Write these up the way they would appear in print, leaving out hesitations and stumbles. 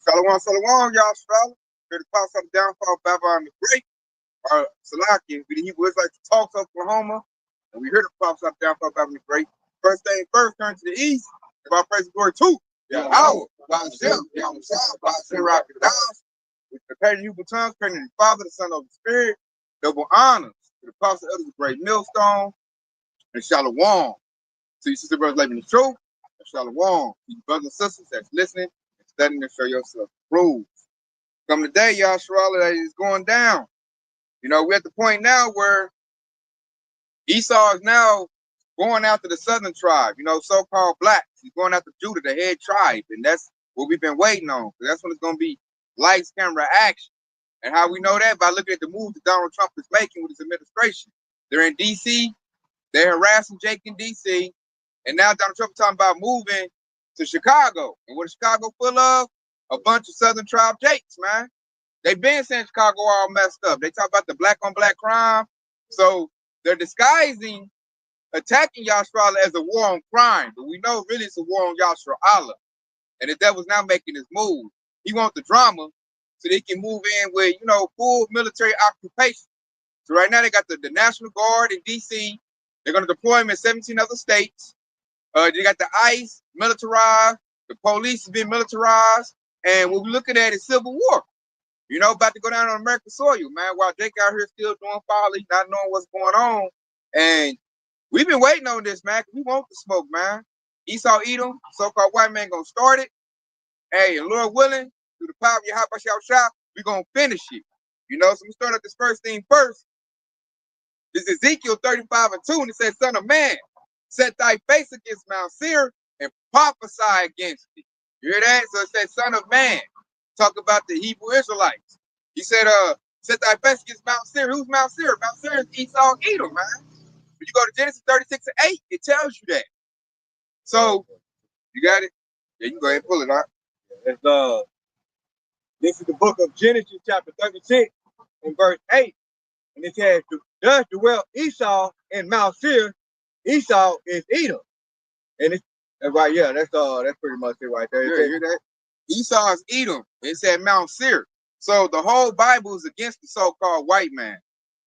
Shalom, shalom, y'all, Australia. Here to pass on the downfall of Babylon the Great. Salaki, we the Hebrew Israelites to talk to Oklahoma. And we hear the prophets of the downfall of Babylon the Great. First thing first, turn to the east. Give our praise and glory to Yahweh, by Hashem, Yahweh, by Hashem, Rock and Downs. We prepare the Hebrew tongues, praying to the Father, the Son, of the Spirit. Double honors to the prophets of the great millstone. And shalom. To you, sister brothers, living the truth. And shalom. To you, brothers and sisters that's listening and studying to show yourself approved. Come today, y'all, that is going down. You know, we're at the point now where Esau is now going after the southern tribe, you know, so-called blacks. He's going after Judah, the head tribe. And that's what we've been waiting on. That's when it's going to be lights, camera, action. And how we know that? By looking at the moves that Donald Trump is making with his administration. They're in D.C., they're harassing Jake in D.C., and now Donald Trump is talking about moving to Chicago. And what is Chicago full of? A bunch of southern tribe Jakes, man. They've been saying Chicago all messed up. They talk about the black on black crime. So they're disguising attacking Yashra as a war on crime. But we know really it's a war on Yashra Allah. And the devil's now making his move. He wants the drama so they can move in with, you know, full military occupation. So right now they got the National Guard in D.C. They're going to deploy them in 17 other states. They got the ICE militarized. The police has been militarized. And what we're looking at is civil war. You know, about to go down on American soil, man, while Jake out here still doing folly, not knowing what's going on. And we've been waiting on this, man, because we want the smoke, man. Esau Edom, so-called white man, going to start it. Hey, and Lord willing, through the power of your hot shop, we're going to finish it. You know, so we start at this first thing first. This is Ezekiel 35:2, and it says, Son of man, set thy face against Mount Seir and prophesy against it. You hear that? So it says, Son of man. Talk about the Hebrew Israelites. He said, set thy face against Mount Seir. Who's Mount Seir? Mount Seir is Esau and Edom, man. When you go to Genesis 36:8, it tells you that. So, you got it? Yeah, you can go ahead and pull it out. This is the book of Genesis, chapter 36, and verse 8. And it says, thus dwelt Esau in Mount Seir. Esau is Edom. And it's right, yeah, that's pretty much it right there. You hear that? Esau is Edom. It said Mount Seir. So the whole Bible is against the so-called white man.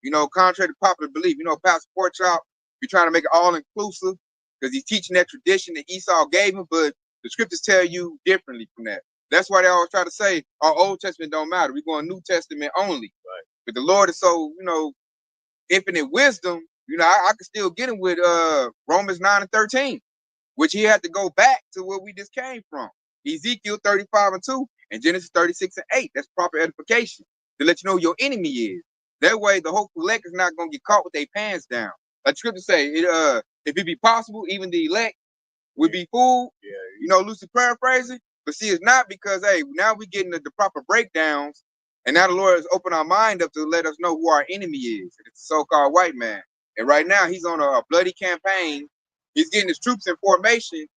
You know, contrary to popular belief. You know, Pastor Porkchop, you're trying to make it all inclusive because he's teaching that tradition that Esau gave him, but the scriptures tell you differently from that. That's why they always try to say our Old Testament don't matter. We're going New Testament only. Right. But the Lord is so, you know, infinite wisdom. You know, I can still get him with Romans 9:13, which he had to go back to where we just came from. Ezekiel 35:2 and Genesis 36:8. That's proper edification to let you know who your enemy is. That way, the hopeful elect is not going to get caught with their pants down. Like the scripture say, if it be possible, even the elect would be fooled. Yeah, you know, loosely paraphrasing. But see, it's not because, hey, now we're getting the proper breakdowns. And now the Lord has opened our mind up to let us know who our enemy is. It's the so-called white man. And right now, he's on a bloody campaign. He's getting his troops in formation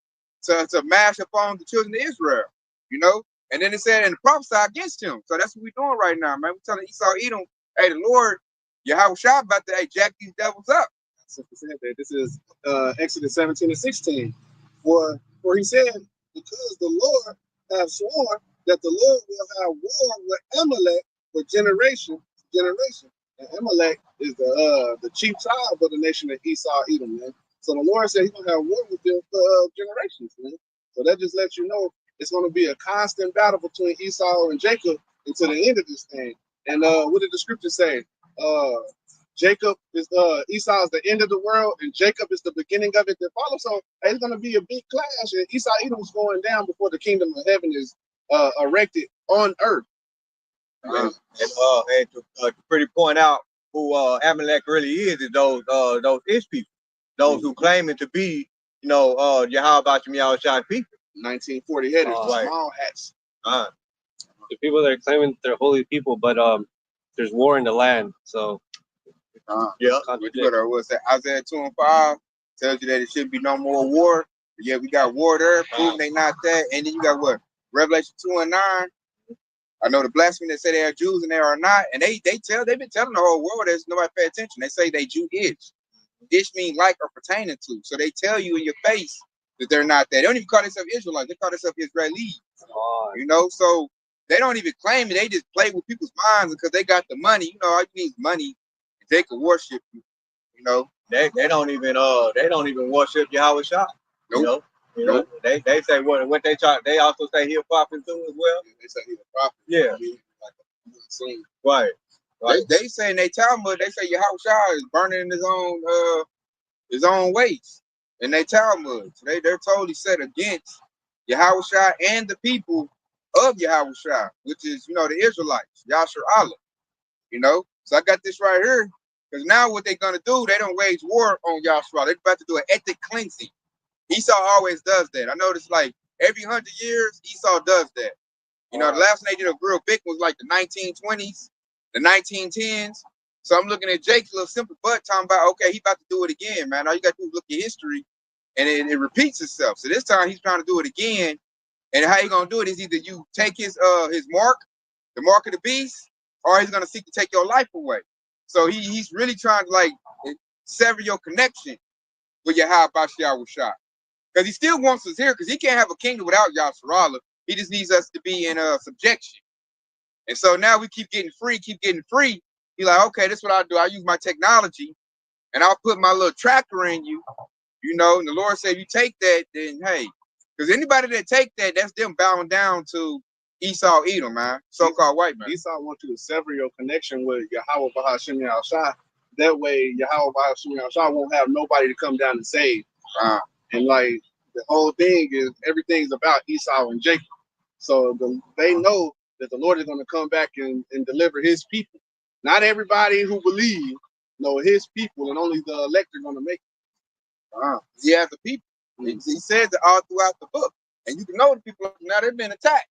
to mash upon the children of Israel, you know? And then it said, and prophesy against him. So that's what we're doing right now, man. We're telling Esau, Edom, hey, the Lord, Yahweh Shah about to jack these devils up. This is Exodus 17:16. For he said, because the Lord hath sworn that the Lord will have war with Amalek for generation to generation. And Amalek is the chief tribe of the nation of Esau, Edom, man. So the Lord said he's going to have war with them for generations, man. So that just lets you know it's going to be a constant battle between Esau and Jacob until the end of this thing. And what did the scripture say? Jacob is Esau is the end of the world, and Jacob is the beginning of it that follows. So it's going to be a big clash, and Esau Edom is going down before the kingdom of heaven is erected on earth. And to pretty point out who Amalek really is those Ish people, those who claim it to be, you know, Yahweh Shah people. 1940 headers, small hats. The people that are claiming they're holy people, but there's war in the land, so yeah. What's that? Isaiah 2:5 tells you that it should be no more war. But yeah, we got war there, proving they not that. And then you got what? Revelation 2:9. I know the blasphemy that say they are Jews and they are not, and they've been telling the whole world there's nobody pay attention. They say they Jew-ish. Ish mean like or pertaining to. So they tell you in your face that they're not that. They don't even call themselves Israelites. They call themselves Israelis. You know, so they don't even claim it. They just play with people's minds because they got the money. You know, all you need is money. They can worship you. You know, they don't even worship Yahweh Shah. Nope. You know, they say what they try. They also say he's a prophet too as well. They say he's a prophet. Yeah. Right. They say in their Talmud, they say Yahweh Shah is burning in his own ways in their Talmud. So they're totally set against Yahweh Shah and the people of Yahweh Shah, which is, you know, the Israelites, Yasher Allah. You know, so I got this right here because now what they're gonna do, they don't wage war on Yahshua. They're about to do an ethnic cleansing. Esau always does that. I noticed like every 100 years, Esau does that. You know, the last one they did a real big was like the 1920s, the 1910s. So I'm looking at Jake's little simple butt talking about, okay, he about to do it again, man. All you got to do is look at history and it repeats itself. So this time he's trying to do it again. And how you gonna do it is either you take his mark, the mark of the beast, or he's gonna seek to take your life away. So he's really trying to like sever your connection with Yahweh Bashiach Shah. Because he still wants us here, because he can't have a kingdom without Yahshua. He just needs us to be in subjection. And so now we keep getting free. He's like, okay, this is what I do. I use my technology and I'll put my little tracker in you, you know, and the Lord said, you take that, then hey, because anybody that take that, that's them bowing down to Esau Edom, man, so-called white man. Esau wants you to sever your connection with Yahweh Bahashim Shah. That way, Yahweh Bahashim Shah won't have nobody to come down and save. And like the whole thing is, everything's about Esau and Jacob. So they know that the Lord is going to come back and deliver his people. Not everybody who believes, no, his people, and only the elect are going to make it. He has the people. He says it all throughout the book. And you can know the people now they've been attacked.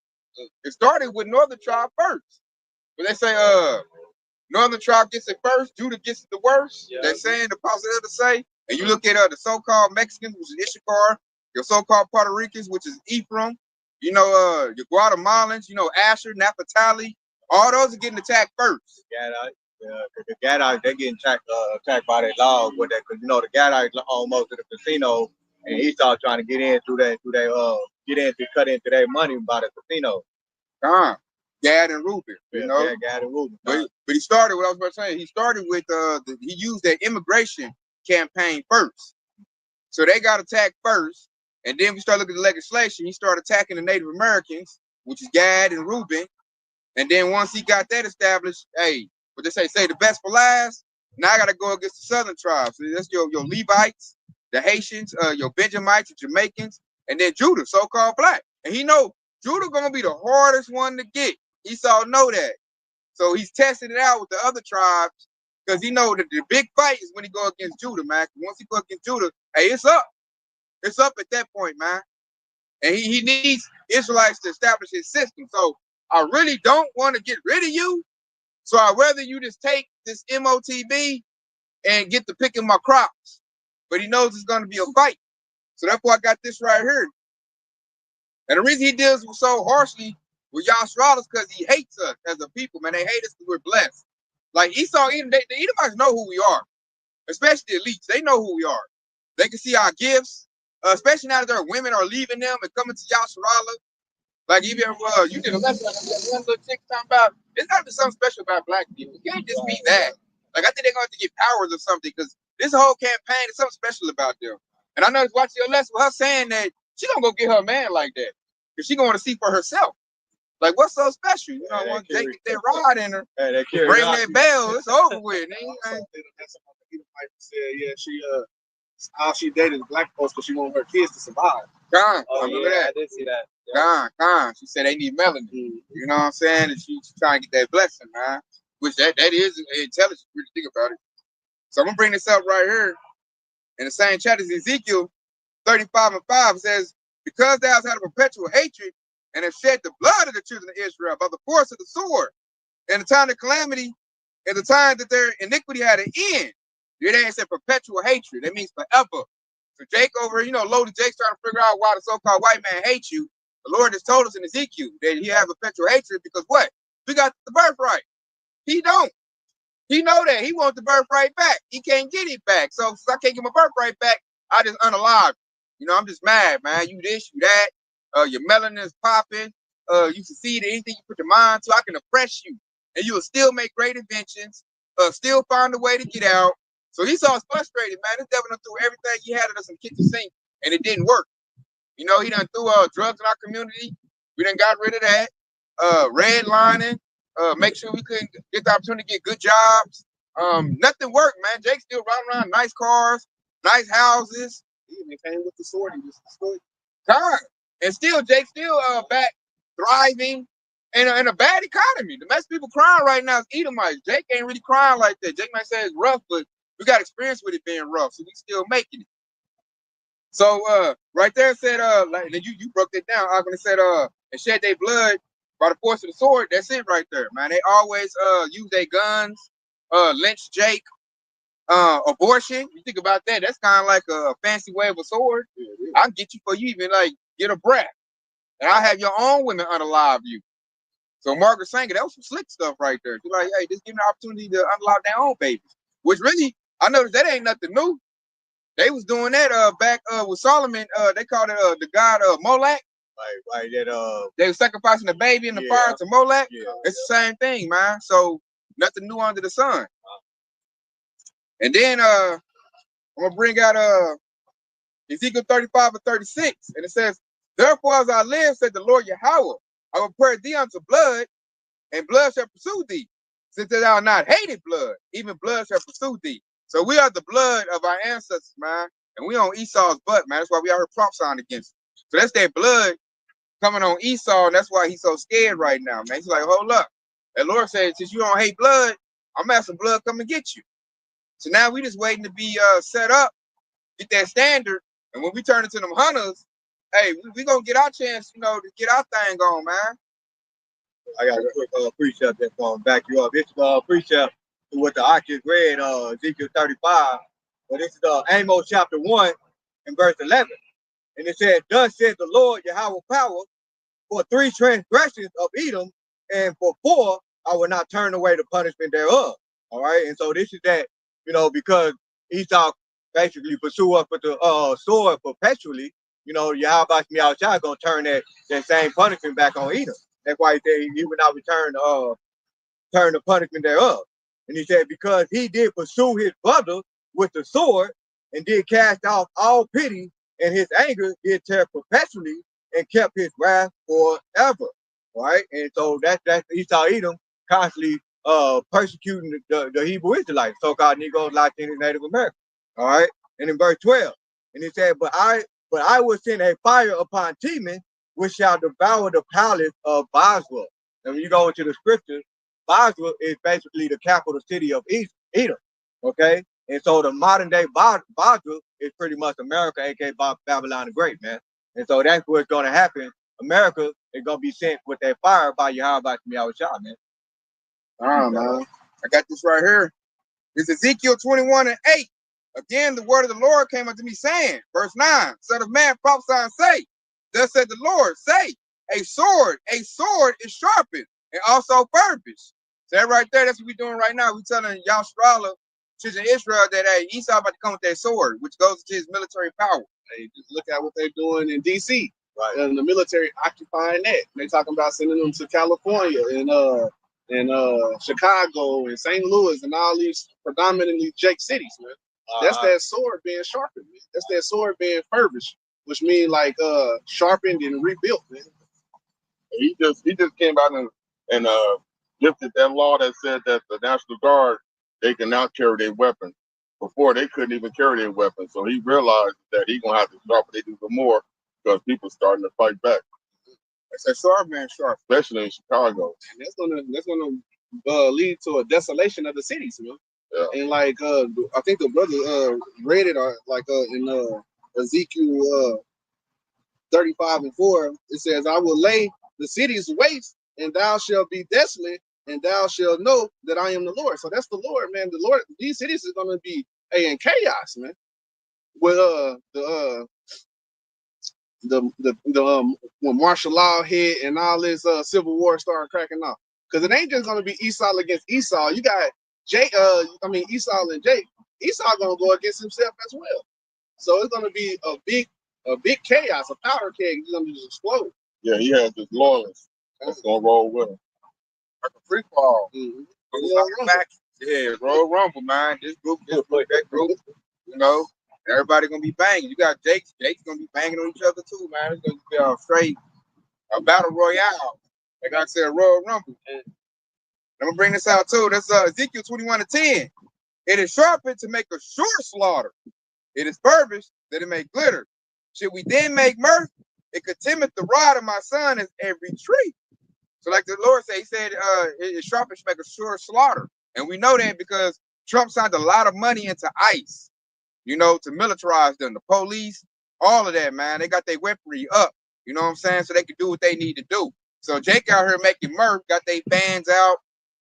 It started with Northern tribe first. But they say Northern tribe gets it first, Judah gets it the worst. Yeah. They're saying the Apostle to say. And you look at the so-called Mexicans, which is Issachar, your so-called Puerto Ricans, which is Ephraim, you know, your Guatemalans, you know, Asher, Naphtali, all those are getting attacked first. The Gadites, they're getting attacked by their laws with that, because you know the Gadites almost to the casino, and Esau trying to get in cut into their money by the casino. Gad and Reuben, you know. Yeah, Gad and Reuben. But he started what I was about to say. He started with he used that immigration campaign first, so they got attacked first, and then we start looking at the legislation. He started attacking the Native Americans, which is Gad and Reuben, and then once he got that established, hey, what they say the best for last. Now I got to go against the Southern tribes. So that's your Levites, the Haitians, your Benjamites, the Jamaicans, and then Judah, so-called black. And he know Judah gonna be the hardest one to get. Esau know that, so he's testing it out with the other tribes because he know that the big fight is when he go against Judah, man. Once he go against Judah, hey, it's up at that point, man. And he needs Israelites to establish his system. So I really don't want to get rid of you. So I'd rather you just take this MOTB and get to picking my crops. But he knows it's going to be a fight. So that's why I got this right here. And the reason he deals so harshly with Yahshua is because he hates us as a people, man. They hate us because we're blessed. Like Esau, the Edomites know who we are, especially the elites. They know who we are. They can see our gifts, especially now that their women are leaving them and coming to Yahshua. Like even you did a lesson on one little chick talking about, there's got to be something special about black people. It can't just be that. Like I think they're going to get powers or something because this whole campaign is something special about them. And I know it's watching your lesson with her saying that she don't go get her man like that because she going to see for herself. Like what's so special? You know, once they get their rod in her, ring that bell, it's over with. Said, yeah, all she dated is black folks because she wanted her kids to survive. I did see that. She said they need melanin. You know what I'm saying? And she's trying to get that blessing, man. Which that is intelligent. Really think about it. So I'm gonna bring this up right here in the same chapter as Ezekiel 35:5. It says, because thou hast had a perpetual hatred and have shed the blood of the children of Israel by the force of the sword, in the time of calamity, in the time that their iniquity had an end. It ain't said perpetual hatred. That means forever. So Jake over, Loaded Jake's trying to figure out why the so-called white man hates you. The Lord has told us in Ezekiel that he have perpetual hatred because what? We got the birthright. He don't. He know that. He wants the birthright back. He can't get it back. So since I can't get my birthright back, I just unalive. I'm just mad, man. You this, you that. Your melanin is popping. you succeed in anything you put your mind to. I can oppress you, and you will still make great inventions, still find a way to get out. So Esau's frustrated, man. This devil done threw everything he had at us in the kitchen sink, and it didn't work. You know, he done threw drugs in our community. We done got rid of that. Redlining, make sure we couldn't get the opportunity to get good jobs. Nothing worked, man. Jake still riding around nice cars, nice houses. He even came with the sword and just destroyed. God. And still, Jake still back thriving in a bad economy. The best people crying right now is Edomites. Jake ain't really crying like that. Jake might say it's rough, but we got experience with it being rough, so we still making it. So right there it said like you broke it down. When it said and shed their blood by the force of the sword. That's it right there, man. They always use their guns, lynch Jake, abortion. You think about that, that's kind of like a fancy way of a sword. I'll get you for you even like get a breath. And I'll have your own women unalive you. So Margaret Sanger, that was some slick stuff right there. She's like, hey, just give them the opportunity to unalive their own babies. Which really, I noticed that ain't nothing new. They was doing that back with Solomon. They called it the god Molech. Right. That They were sacrificing the baby in the fire to Molech. Yeah. It's the same thing, man. So nothing new under the sun. And then I'm gonna bring out Ezekiel 35 and 36, and it says, "Therefore, as I live, said the Lord Yahweh, I will prepare thee unto blood, and blood shall pursue thee. Since thou not hated blood, even blood shall pursue thee." So we are the blood of our ancestors, man, and we on Esau's butt, man. That's why we out here prophesying against him. So that's that blood coming on Esau, and that's why he's so scared right now, man. He's like, hold up. The Lord said, since you don't hate blood, I'm gonna have some blood come and get you. So now we just waiting to be set up, get that standard, and when we turn into them hunters, hey, we gonna get our chance, you know, to get our thing on, man. I got a quick precept that's going to back you up. This is precept to what the Ark just read, Ezekiel 35. But this is Amos chapter 1 and verse 11. And it said, "Thus said the Lord Yahweh power, for 3 transgressions of Edom, and for 4 I will not turn away the punishment thereof." All right. And so this is that, you know, because Esau basically pursue us with the sword perpetually, you know, Yahweh Shai gonna turn that same punishment back on Edom. That's why he said he would not return the punishment thereof. And he said, because he did pursue his brother with the sword and did cast off all pity, and his anger did tear perpetually and kept his wrath forever. Right? And so that's Esau Edom constantly persecuting the Hebrew Israelites, so-called Negroes, Latinos, Native Americans. All right. And in verse 12, and he said, but I will send a fire upon Teman, which shall devour the palace of Basra. And when you go into the scriptures, Basra is basically the capital city of Edom. Okay. And so the modern day Basra is pretty much America, aka Babylon the Great, man. And so that's what's going to happen. America is going to be sent with that fire by Yahweh Shai, man. Man. I got this right here. It's Ezekiel 21 and 8. Again, the word of the Lord came unto me, saying, verse 9, Son of man, prophesy and say, thus said the Lord, say, a sword is sharpened and also furbished. So that right there, that's what we're doing right now. We're telling Yahstrala, children of Israel, that hey, Esau about to come with that sword, which goes into his military power. Hey, just look at what they're doing in DC. Right. And the military occupying that. They're talking about sending them to California and Chicago and St. Louis and all these predominantly Jake cities, man. That's that sword being sharpened, man. That's that sword being furbished, which means like sharpened and rebuilt, man. He just came out and lifted that law that said that the National Guard, they can now carry their weapons. Before they couldn't even carry their weapons. So he realized that he's gonna have to sharpen it even more because people starting to fight back. That's that sword being sharp, especially in Chicago. And that's gonna lead to a desolation of the cities, man. Yeah. And like I think the brother read it like in Ezekiel 35 and 4, it says, I will lay the cities waste, and thou shalt be desolate, and thou shalt know that I am the Lord. So that's the Lord, man. The Lord, these cities is gonna be in chaos, man. With when martial law hit and all this civil war started cracking off. Because it ain't just gonna be Esau against Esau. You got Esau and Jake. Esau gonna go against himself as well. So it's gonna be a big chaos, a powder keg. He's gonna just explode. Yeah, he has his loyalists. It's gonna roll with them. Like a free fall. Mm-hmm. Back. Yeah, Royal Rumble, man. This group, that group. You know, everybody gonna be banging. You got Jake's gonna be banging on each other too, man. It's gonna be a straight a battle royale. Like I said, Royal Rumble. I'm gonna bring this out too. That's Ezekiel 21:10. It is sharpened to make a sure slaughter. It is furbished that it may glitter. Should we then make mirth? It contemneth the rod of my son as every tree. So like the Lord said, he said it is sharpened to make a sure slaughter. And we know that because Trump signed a lot of money into ICE, you know, to militarize them, the police, all of that, man. They got their weaponry up, you know what I'm saying? So they can do what they need to do. So Jake out here making mirth, got their bands out,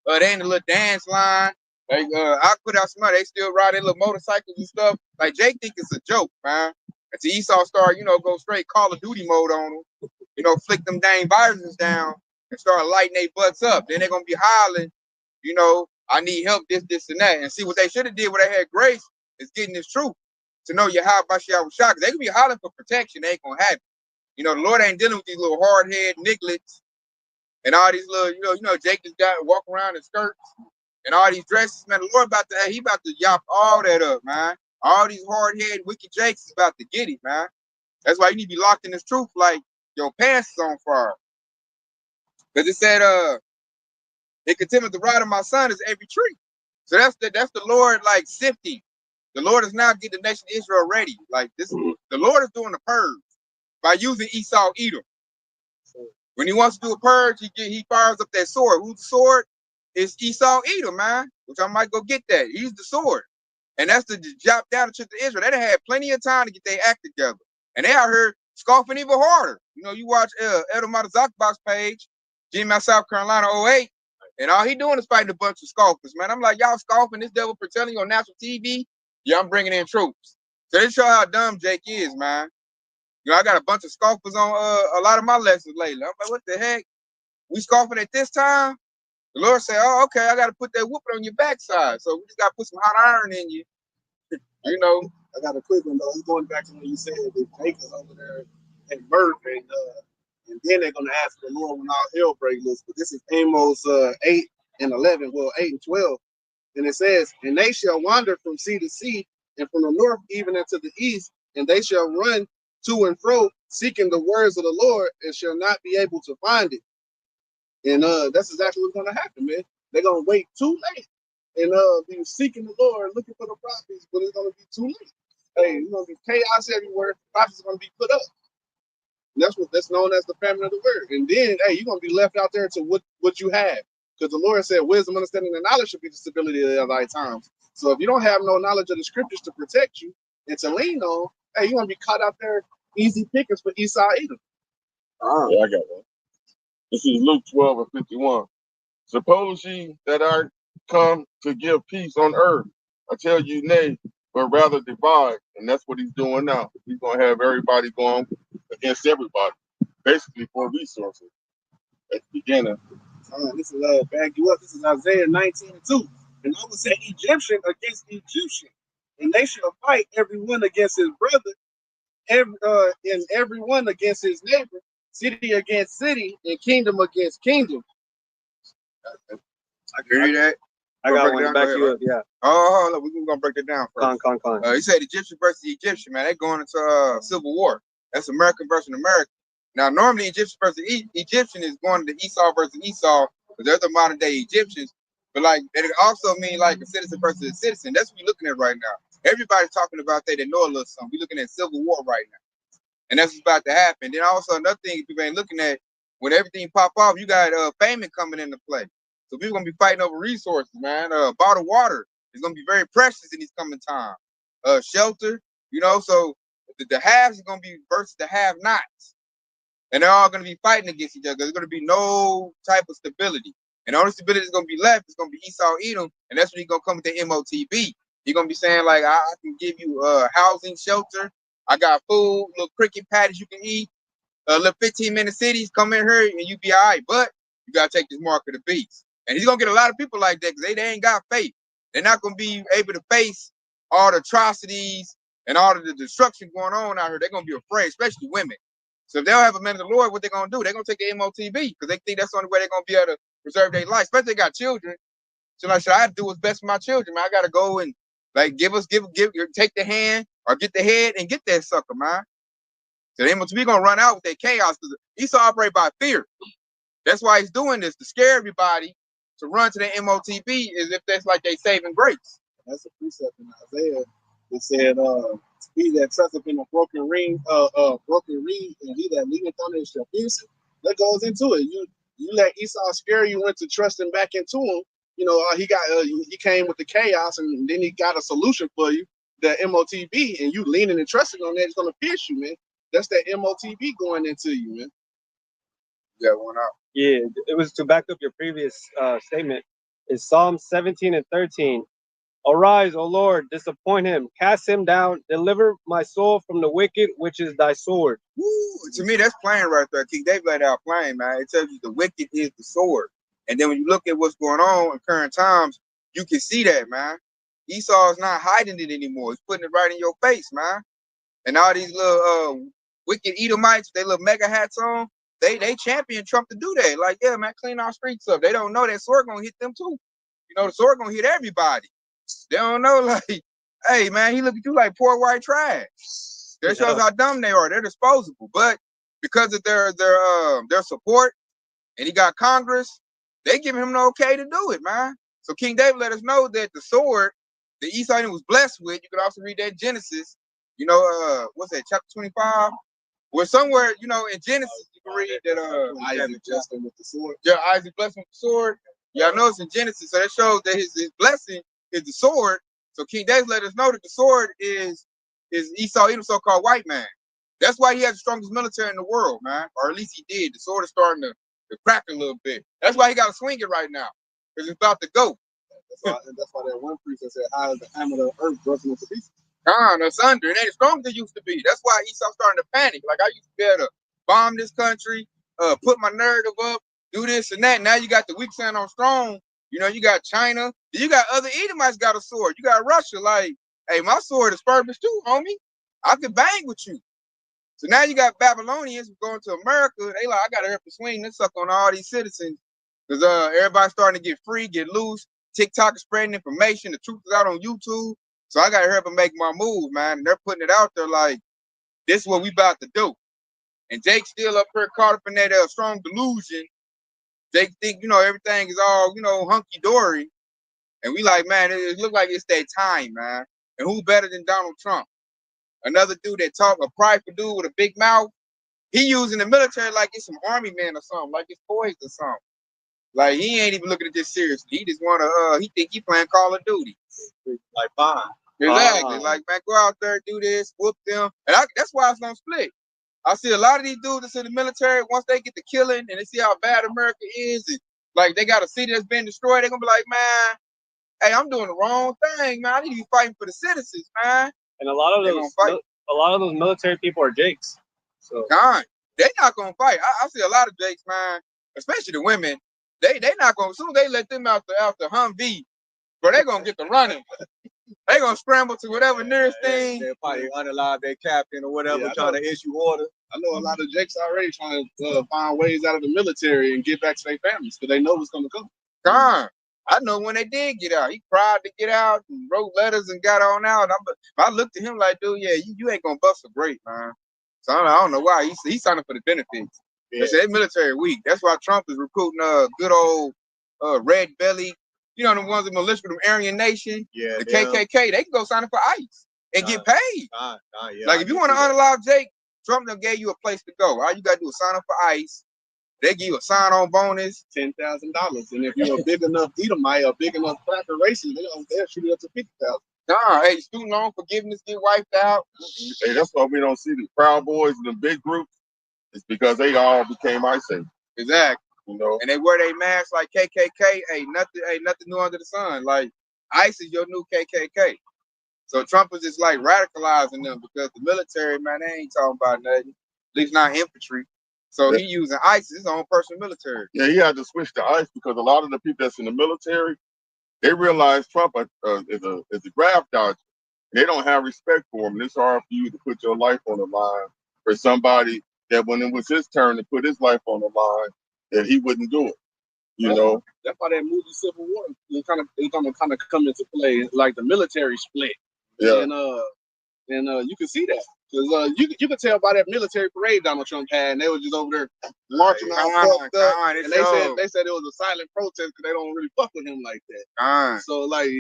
they in the little dance line. Like I put out some money, they still ride their little motorcycles and stuff. Like Jake think it's a joke, man. Until Esau start, you know, go straight Call of Duty mode on them, you know, flick them dang viruses down and start lighting their butts up. Then they're gonna be hollering, you know, I need help, this, and that. And see what they should have did when they had grace is getting this truth. To know Yahweh Bashiach was shocked. They can be hollering for protection, they ain't gonna have it. You know, the Lord ain't dealing with these little hard head nigglets and all these little, you know, Jake just got walk around in skirts and all these dresses, man. The Lord about to yop all that up, man. All these hard head wicked Jakes is about to get it, man. That's why you need to be locked in this truth like your pants is on fire. Because it said, it contemneth the rod of my son is every tree. So that's the Lord like sifting. The Lord is now getting the nation of Israel ready. Like this, the Lord is doing the purge by using Esau Edom. When he wants to do a purge, he fires up that sword. Who's the sword? It's Esau Edom, man. Which I might go get that. He's the sword. And that's the job down the children of Israel. They done had plenty of time to get their act together. And they out here scoffing even harder. You know, you watch Edom Zakbak's page, Jimmy South Carolina 08, and all he doing is fighting a bunch of scoffers, man. I'm like, y'all scoffing this devil pretending on national TV? Yeah, I'm bringing in troops. So they show how dumb Jake is, man. You know, I got a bunch of scoffers on a lot of my lessons lately. I'm like, what the heck? We scoffing at this time? The Lord said, oh, okay, I got to put that whooping on your backside. So we just got to put some hot iron in you. You know, I got a quick one though. It's going back to when you said that Jacob's over there at birth, and then they're gonna ask the Lord when all hell breaks loose. But this is Amos 8 and 11, well 8 and 12, and it says, "And they shall wander from sea to sea, and from the north even into the east, and they shall run to and fro, seeking the words of the Lord, and shall not be able to find it." And that's exactly what's gonna happen, man. They're gonna wait too late and be seeking the Lord, looking for the prophets, but it's gonna be too late. Hey, it's gonna be chaos everywhere. Prophets are gonna be put up. And that's known as the famine of the word. And then, hey, you're gonna be left out there to what you have, because the Lord said, "Wisdom, understanding, and knowledge should be the stability of thy times." So if you don't have no knowledge of the scriptures to protect you and to lean on, hey, you're gonna be caught out there easy pickings for Esau Edom. Yeah, I got one. This is Luke 12 and 51. Suppose ye that I come to give peace on earth. I tell you, nay, but rather divide. And that's what he's doing now. He's going to have everybody going against everybody, basically for resources at the beginning. This is back you up. This is Isaiah 19 and 2. And I will say Egyptian against Egyptian, and they shall fight everyone against his brother, and everyone against his neighbor, city against city, and kingdom against kingdom. I can hear that. I got one. Back you up, yeah. Oh, look, we're gonna break it down first. Con. He said Egyptian versus Egyptian, man. They're going into civil war. That's American versus American. Now, normally Egyptian versus Egyptian is going to Esau versus Esau, because they're the modern day Egyptians. But like, it also mean like a citizen versus a citizen. That's what we're looking at right now. Everybody's talking about that. They know a little something. We're looking at civil war right now, and that's what's about to happen. Then also another thing people ain't looking at, when everything pop off, you got famine coming into play. So people gonna be fighting over resources, man. Bottled water is gonna be very precious in these coming times. Shelter, you know. So the haves is gonna be versus the have-nots, and they're all gonna be fighting against each other. There's gonna be no type of stability, and the only stability that's gonna be left is gonna be Esau Edom, and that's when he's gonna come with the MOTB. He's gonna be saying like, I can give you housing, shelter. I got food, little cricket patties you can eat. Little 15-minute cities, come in here and you be all right. But you gotta take this mark of the beast. And he's gonna get a lot of people like that because they ain't got faith. They're not gonna be able to face all the atrocities and all of the destruction going on out here. They're gonna be afraid, especially women. So if they don't have a man of the Lord, what they gonna do? They're gonna take the MOTB because they think that's the only way they're gonna be able to preserve their life. Especially if they got children. So like, should I do what's best for my children, man? I gotta go and like give, take the hand or get the head and get that sucker, man. So the MOTB gonna run out with that chaos because Esau operate by fear. That's why he's doing this to scare everybody to run to the MOTB as if that's like they saving grace. That's a precept in Isaiah. It said, "He that trusteth in a broken reed, and he that leaneth on it shall pierce it." That goes into it. You let Esau scare you into trusting back into him. You know, he came with the chaos, and then he got a solution for you, the MOTB, and you leaning and trusting on that, it's gonna pierce you, man. That's that MOTB going into you, man. Yeah, one out. Yeah, it was to back up your previous statement. Is Psalm 17 and 13. Arise, O Lord, disappoint him, cast him down, deliver my soul from the wicked, which is thy sword. Woo, to me, that's plain right there. King David laid out plain, man. It tells you the wicked is the sword. And then when you look at what's going on in current times, you can see that, man. Esau is not hiding it anymore. He's putting it right in your face, man. And all these little wicked Edomites, they little mega hats on, they champion Trump to do that. Like, yeah, man, clean our streets up. They don't know that sword gonna hit them too. You know, the sword gonna hit everybody. They don't know, like, hey, man, he look at you like poor white trash. That shows how dumb they are. They're disposable. But because of their support, and he got Congress, they give him the okay to do it, man. So King David let us know that the sword that Esau was blessed with, you could also read that in Genesis, you know, what's that, chapter 25? Where somewhere, you know, in Genesis, you can read that Isaac blessed him with the sword. yeah, Isaac blessed him with the sword. Yeah, I know it's in Genesis, so that shows that his blessing is the sword. So King David let us know that the sword is Esau, even so-called white man. That's why he has the strongest military in the world, man. Or at least he did. The sword is starting to crack a little bit. That's why he got to swing it right now, because it's about to go. That's why that one priest said, "How is the hammer of the earth broken into pieces?" It's under. It ain't as strong as it used to be. That's why Esau starting to panic. Like, I used to be able to bomb this country, put my narrative up, do this and that. Now you got the weak saying on strong. You know, you got China. You got other Edomites got a sword. You got Russia. Like, hey, my sword is purpose too, homie. I could bang with you. So now you got Babylonians going to America. They like, I got to help to swing this suck on all these citizens. Because everybody's starting to get free, get loose. TikTok is spreading information. The truth is out on YouTube. So I got to help them make my move, man. And they're putting it out there like, this is what we about to do. And Jake's still up here caught up in that strong delusion. Jake think, you know, everything is all, you know, hunky-dory. And we like, man, it look like it's that time, man. And who better than Donald Trump? Another dude that talk, a prideful dude with a big mouth. He using the military like it's some army man or something, like it's poised or something. Like, he ain't even looking at this seriously. He just wanna he think he playing Call of Duty. Like, fine. Exactly. Like, man, go out there, do this, whoop them. And that's why it's gonna split. I see a lot of these dudes that's in the military, once they get to killing and they see how bad America is, and like they got a city that's been destroyed, they're gonna be like, man, hey, I'm doing the wrong thing, man. I need to be fighting for the citizens, man. And a lot of those military people are Jakes. So God, they not gonna fight. I see a lot of Jakes, man, especially the women. They not gonna, as soon as they let them out the Humvee, but they gonna get the running. They gonna scramble to whatever nearest thing. They'll probably unalive their captain or whatever, trying to issue order. I know a lot of Jakes already trying to find ways out of the military and get back to their families because they know what's going to come. God, I know when they did get out, he cried to get out and wrote letters and got on out. I looked at him like, dude, yeah, you ain't gonna bust a great, man. So I don't know why he's signing for the benefits. Yeah. They say military weak. That's why Trump is recruiting good old red belly. You know, the ones that militia from Aryan Nation, yeah, the KKK, they can go sign up for ICE and get paid. Yeah, like, if you want to unalive Jake, Trump done gave you a place to go. All you got to do is sign up for ICE. They give you a sign-on bonus, $10,000. And if you're a big enough Edomite or big enough cracker racist, they'll shoot it up to $50,000. Nah, hey, student loan forgiveness get wiped out. Hey, that's why we don't see the Proud Boys in the big groups. It's because they all became ICE agents. Exactly. You know, and they wear their masks like KKK. Ain't nothing new under the sun. Like, ICE is your new KKK. So Trump is just like radicalizing them because the military, man, they ain't talking about nothing. At least not infantry. So he using ICE, his own personal military. Yeah, he had to switch to ICE because a lot of the people that's in the military, they realize Trump is a graft dodger. They don't have respect for him. And it's hard for you to put your life on the line for somebody that when it was his turn to put his life on the line, that he wouldn't do it. You know, that's why that movie Civil War is kind of come into play, like the military split. Yeah. And you can see that because you can tell by that military parade Donald Trump had, and they were just over there marching all fucked up, and they said it was a silent protest because they don't really fuck with him like that. So like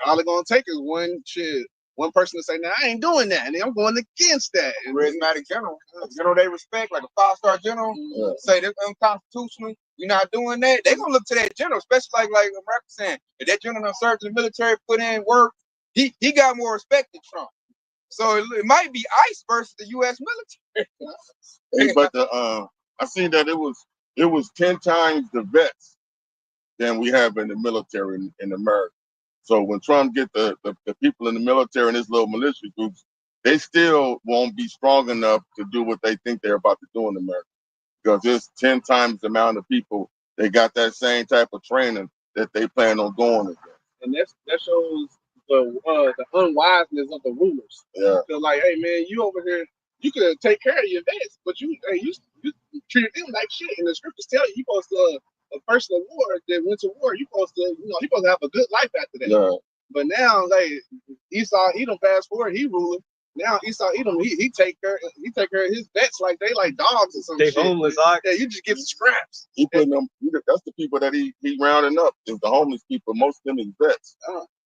all they're gonna take is one person to say, "Now I ain't doing that," and then I'm going against that. Charismatic general, a general they respect, like a 5-star general, say they're unconstitutional. You're not doing that. They gonna look to that general, especially like America saying, if that general done served in the military, put in work, he got more respect than Trump. So it might be ICE versus the U.S. military. Hey, but I seen that it was 10 times the vets than we have in the military in America. So when Trump get the people in the military and his little militia groups, they still won't be strong enough to do what they think they're about to do in America. Because there's 10 times the amount of people, they got that same type of training that they plan on going against. And that shows the unwiseness of the rulers. Yeah. They're like, hey man, you over here, you could take care of your vets, but you treated them like shit. And the scriptures tell you supposed to, a person of war that went to war, you supposed to have a good life after that. Yeah. But now, like Esau Edom, fast forward, he ruling. Now Esau Edom, he take care of his vets like they like dogs or something. They homeless, like. Yeah, you just give scraps. He putting them. That's the people that he rounding up. Is the homeless people. Most of them is vets.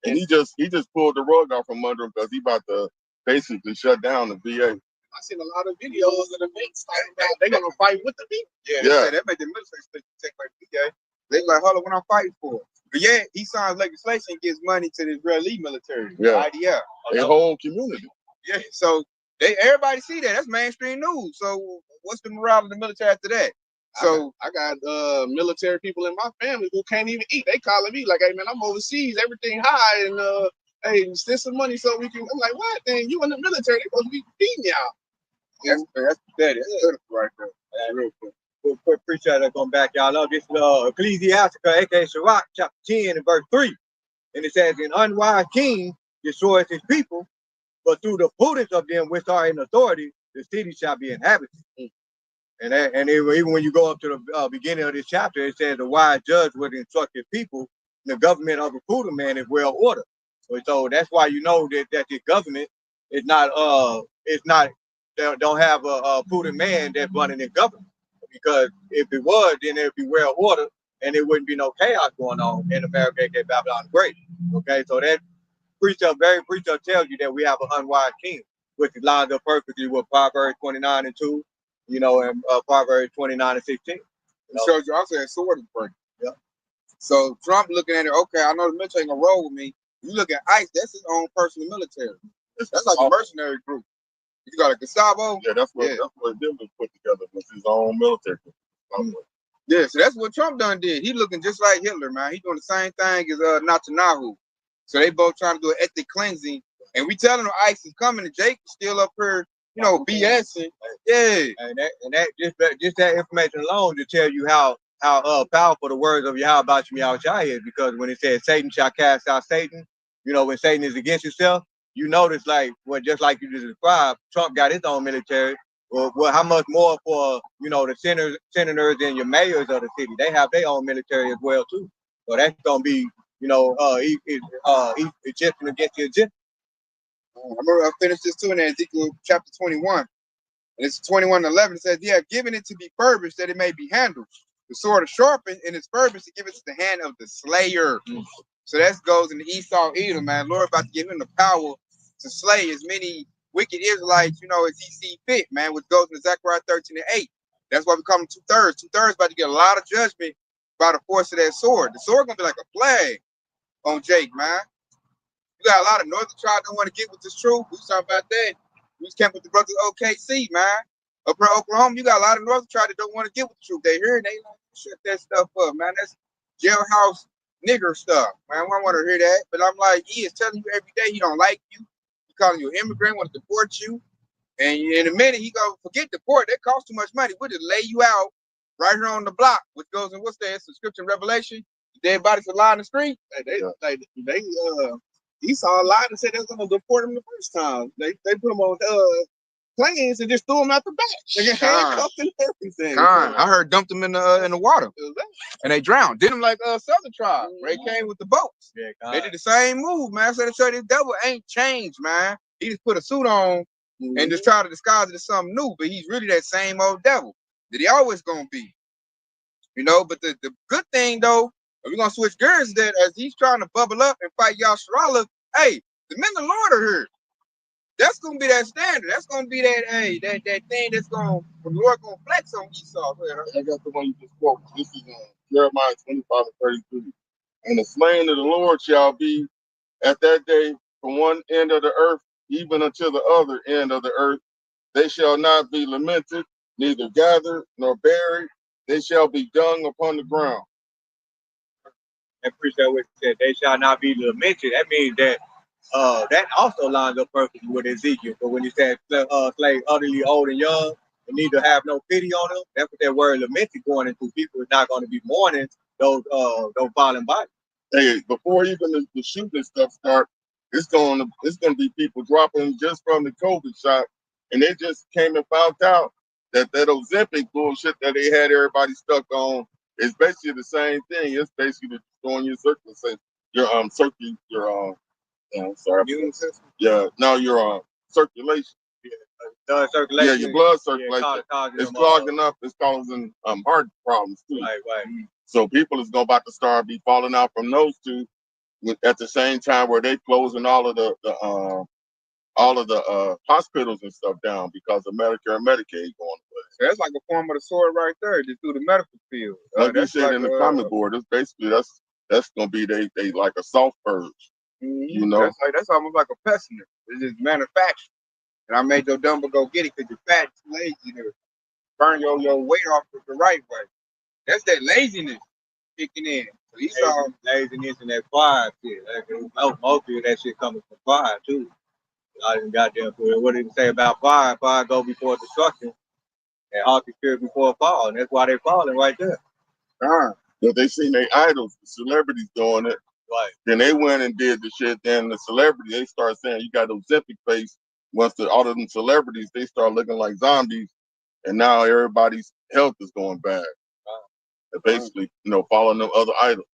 And he just pulled the rug off from under him because he about to basically shut down the VA. I seen a lot of videos of the vets talking about they gonna fight with the people. Yeah, that made the military take like VA. They like, hold on, what I'm fighting for. But yeah, he signs legislation, gives money to the Israeli military. Yeah, IDF. A whole community. Yeah, so everybody see that. That's mainstream news. So what's the morale of the military after that? So I got military people in my family who can't even eat. They calling me like, "Hey man, I'm overseas, everything high, and hey, send some money so we can." I'm like, "What? Then you in the military? They supposed to be feeding y'all." That's pathetic. That's pitiful right there. Real quick. Quick preacher that's going back y'all up. This is Ecclesiastica, aka Sirach, chapter 10 and verse 3. And it says, an unwise king destroys his people, but through the prudence of them which are in authority, the city shall be inhabited. And even when you go up to the beginning of this chapter, it says the wise judge would instruct his people. The government of a prudent man is well ordered. So that's why you know that the government is not don't have a prudent man that's running the government. Because if it was, then it'd be well ordered, and there wouldn't be no chaos going on in America, aka Babylon the Great. Okay, so that precept tells you that we have an unwise king, which lines up perfectly with Proverbs 29 and 2, and Proverbs 29 and 16. It shows you also that sword is breaking. Yeah. So Trump looking at it, okay, I know the military ain't gonna roll with me. You look at ICE, that's his own personal military. That's like a mercenary group. You got a Gustavo. Yeah, that's what them was put together with his own military. Yeah, so that's what Trump done did. He looking just like Hitler, man. He doing the same thing as Netanyahu. So they both trying to do an ethnic cleansing. And we telling them ICE is coming, and Jake is still up here, BSing. Yeah. And that just that information alone to tell you how powerful the words of Yahweh Shai is, because when it says Satan shall cast out Satan, when Satan is against himself, you notice just like you just described, Trump got his own military. Well, how much more for the senators and your mayors of the city? They have their own military as well too. So that's gonna be Egyptian against the Egyptian. I'm gonna finish this too in Ezekiel chapter 21. And it's 21:11. It says, "They have given it to be furbished that it may be handled. The sword is sharpened, and its furbished to give it to the hand of the slayer." So that goes in the Esau Edom, man. Lord about to give him the power to slay as many wicked Israelites, as he see fit, man, which goes into Zechariah 13 and 8. That's why we call them 2/3. 2/3 about to get a lot of judgment by the force of that sword. The sword gonna be like a plague on Jake, man. You got a lot of northern tribes don't want to get with this truth. We was talking about that. We just camped with the brothers OKC, man. Up in Oklahoma, you got a lot of northern tribes that don't want to get with the truth. They hear and they like shut that stuff up, man. That's jailhouse nigger stuff, man. I don't want to hear that. But I'm like, he is telling you every day he don't like you. He calling you an immigrant, want to deport you. And in a minute, he go, forget deport. That costs too much money. We'll just lay you out right here on the block, which goes in, what's that? Subscription Revelation. Dead bodies are lying in the street. Esau lied and said they was gonna deport him the first time. They put him on planes and just threw them out the back. They get handcuffed and everything. I heard dumped them in the water, and they drowned. Did them like Southern tribe. They came with the boats. Yeah, They did the same move, man. So they say this devil ain't changed, man. He just put a suit on and just try to disguise it as something new, but he's really that same old devil that he always gonna be. You know, but the good thing though, if we're gonna switch gears, is that as he's trying to bubble up and fight Yasharala, hey, the men of the Lord are here. That's gonna be that standard. That's gonna be that that thing that's gonna the Lord gonna flex on Esau. I got the one you just quoted. This is Jeremiah 25 and 33. And the slain of the Lord shall be at that day from one end of the earth even until the other end of the earth. They shall not be lamented, neither gathered nor buried. They shall be dung upon the ground. And appreciate what you said. They shall not be lamented. That means that that also lines up perfectly with Ezekiel. But when he said slave utterly old and young, and need to have no pity on them, that's what that word lamented going into. People is not going to be mourning those fallen bodies. Hey, before even the shooting stuff start, it's gonna be people dropping just from the COVID shot, and they just came and found out that Ozempic bullshit that they had everybody stuck on is basically the same thing. It's basically destroying your circulation, Immune system. Yeah, now your circulation. Blood circulation. Yeah, your blood circulation. It's clogging up. It's causing heart problems too. Right. So people is about to start be falling out from those two at the same time where they closing all of the hospitals and stuff down because of Medicare and Medicaid going away. So that's like a form of the sword right there, just through the medical field. Like you said in the comment board, it's basically that's gonna be they like a soft purge. You know, that's almost like a pessimist. It's just manufactured. And I made your dumbo go get it because you're fat, too lazy to burn your weight off the right way. That's that laziness kicking in. So he saw laziness and that pride shit. Most of that shit coming from pride too. I didn't goddamn what did it say about pride? Pride go before destruction and haughty spirit before fall. And that's why they're falling right there. But they seen their idols, the celebrities doing it. Right. Then they went and did the shit. Then the celebrity, they start saying you got those Ozempic face. Once all of them celebrities, they start looking like zombies, and now everybody's health is going bad. And basically, following them other idols.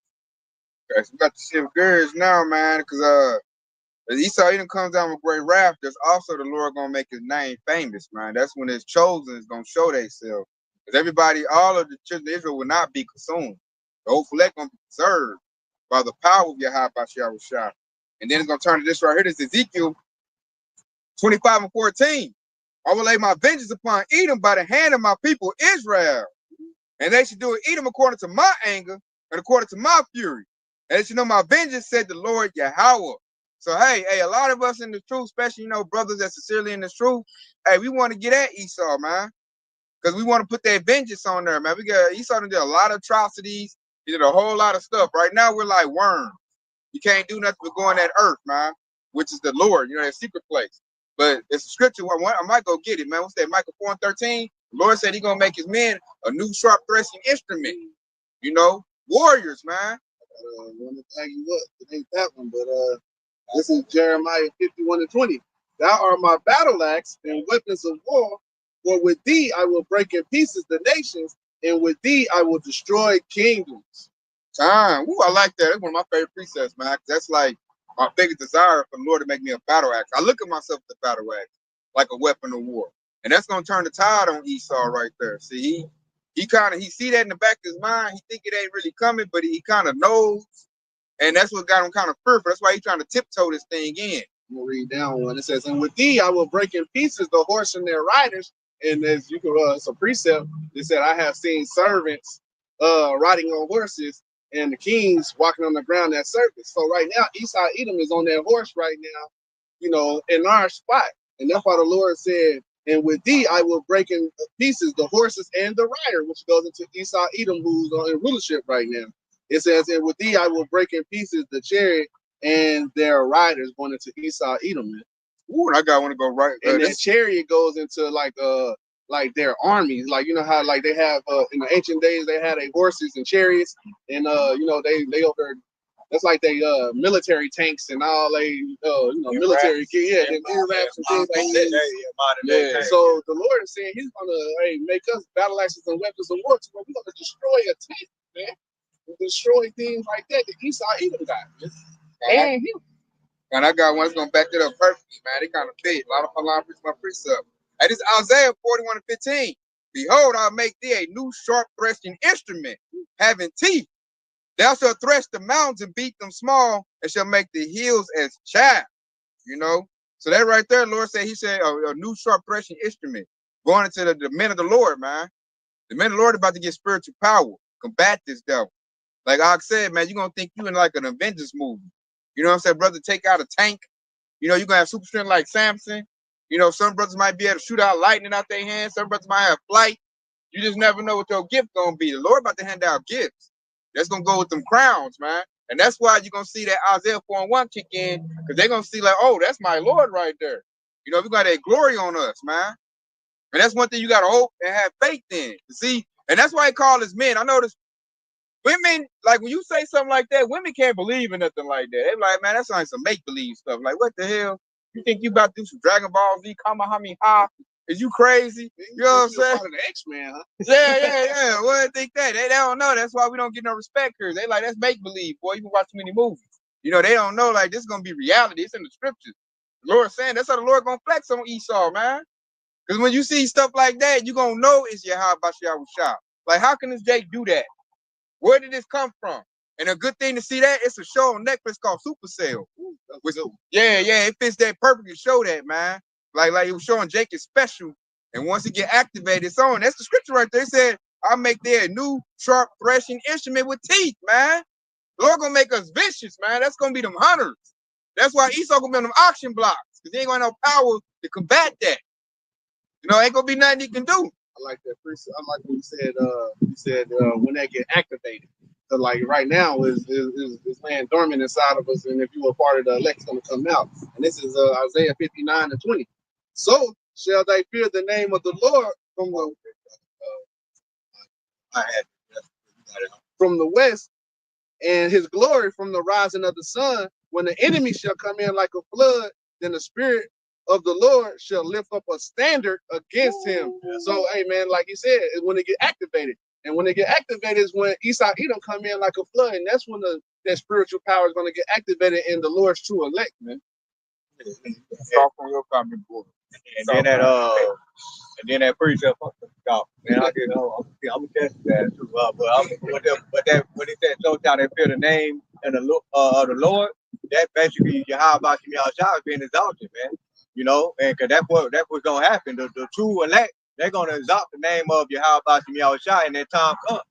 Okay, so we got to shift gears now, man, because as Esau even comes down with great wrath, there's also the Lord gonna make his name famous, man. That's when his chosen is gonna show themselves. Because everybody, all of the children of Israel will not be consumed. The whole fleck gonna be preserved by the power of Yahweh Shah. And then it's gonna turn to this right here. This is Ezekiel 25 and 14. I will lay my vengeance upon Edom by the hand of my people Israel. And they should do it Edom according to my anger and according to my fury. And they should know my vengeance, said the Lord Yahweh. So, hey, a lot of us in the truth, especially, brothers that sincerely in the truth, hey, we want to get at Esau, man. Because we want to put that vengeance on there, man. Esau did a lot of atrocities. He did a whole lot of stuff. Right now, we're like worms. You can't do nothing but go on that earth, man, which is the Lord, that secret place. But it's a scripture. I might go get it, man. What's that? Micah 4 and 13. The Lord said he's going to make his men a new sharp threshing instrument. Warriors, man. I want to tag you up. It ain't that one, but this is Jeremiah 51 and 20. Thou art my battle axe and weapons of war, for with thee I will break in pieces the nations, and with thee I will destroy kingdoms. Ooh, I like that. That's one of my favorite precepts, man. That's like my biggest desire for the Lord to make me a battle axe. I look at myself as a battle axe, like a weapon of war. And that's gonna turn the tide on Esau right there. See, he see that in the back of his mind. He think it ain't really coming, but he kind of knows. And that's what got him kind of fearful. That's why he's trying to tiptoe this thing in. We'll read down one. It says, and with thee I will break in pieces the horse and their riders. And as you can it's a precept, it said, I have seen servants riding on horses and the kings walking on the ground at service. So right now, Esau Edom is on that horse right now, in our spot. And that's why the Lord said, and with thee I will break in pieces the horses and the rider, which goes into Esau Edom, who's in rulership right now. It says, and with thee I will break in pieces the chariot and their riders, going into Esau Edom. Ooh, and I got one to go right. And that chariot goes into like their armies, like how like they have in the ancient days they had horses and chariots, and they over That's like they military tanks and all they military gear, them airwraps and things like that. Yeah. So the Lord is saying He's gonna make us battle axes and weapons of war, so we're gonna destroy a tank, man. Destroy things like that. The Esau Edom got, man. And him. And I got one that's gonna back it up perfectly, man. They kind of fit. A lot of line preach my precept. Hey, this is Isaiah 41:15. Behold, I'll make thee a new sharp threshing instrument, having teeth. Thou shalt thresh the mountains and beat them small, and shall make the hills as chaff. You know? So that right there, Lord said, He said, a new sharp threshing instrument. Going into the men of the Lord, man. The men of the Lord are about to get spiritual power. Combat this devil. Like I said, man, you're going to think you in like an Avengers movie. You know what I'm saying? Brother, take out a tank. You know, you're going to have super strength like Samson. You know, some brothers might be able to shoot out lightning out their hands. Some brothers might have flight. You just never know what your gift going to be. The Lord about to hand out gifts. That's going to go with them crowns, man. And that's why you're going to see that Isaiah 4:1 kick in, because they're going to see like, oh, that's my Lord right there. You know, we got that glory on us, man. And that's one thing you got to hope and have faith in. See, and that's why He called us men. I noticed women, like when you say something like that, women can't believe in nothing like that. They're like, man, that's like some make-believe stuff. Like, what the hell? You think you about to do some Dragon Ball Z, Kamehameha? Is you crazy? You know what I'm saying? Part of the X-Men, huh? Yeah. Well, they think that. They don't know. That's why we don't get no respect here. They like, that's make-believe, boy. You can watch too many movies. You know, they don't know, like, this is going to be reality. It's in the scriptures. The Lord saying, that's how the Lord going to flex on Esau, man. Because when you see stuff like that, you're going to know it's Yahweh Bashiach Shah. Like, how can this Jake do that? Where did this come from? And a good thing to see that, it's a show on Netflix called Supercell. It fits that perfectly. Show that, man. Like it was showing Jake is special. And once it get activated, it's on. That's the scripture right there. It said, I'll make there a new sharp threshing instrument with teeth, man. The Lord gonna make us vicious, man. That's gonna be them hunters. That's why Esau gonna be on them auction blocks. Because he ain't gonna have no power to combat that. You know, ain't gonna be nothing he can do. I like that. I like what you said when that get activated. So like right now is laying dormant inside of us, and if you were part of the elect, it's gonna come out. And this is Isaiah 59:20. So shall they fear the name of the Lord from the west, and His glory from the rising of the sun. When the enemy shall come in like a flood, then the Spirit of the Lord shall lift up a standard against him. So, hey, man, like you said, when they get activated. And when they get activated is when Esau Edom come in like a flood. And that's when that spiritual power is going to get activated in the Lord's true elect, man. Start from your comment, boy. And then that precept, man, I get, I'm test that too. What it said, so down they fear the name and the Lord. That basically Yahweh Shah is being exalted, man. You know, and cause that's what's gonna happen. The true elect, they're gonna exalt the name of Yahweh Shah in that time comes.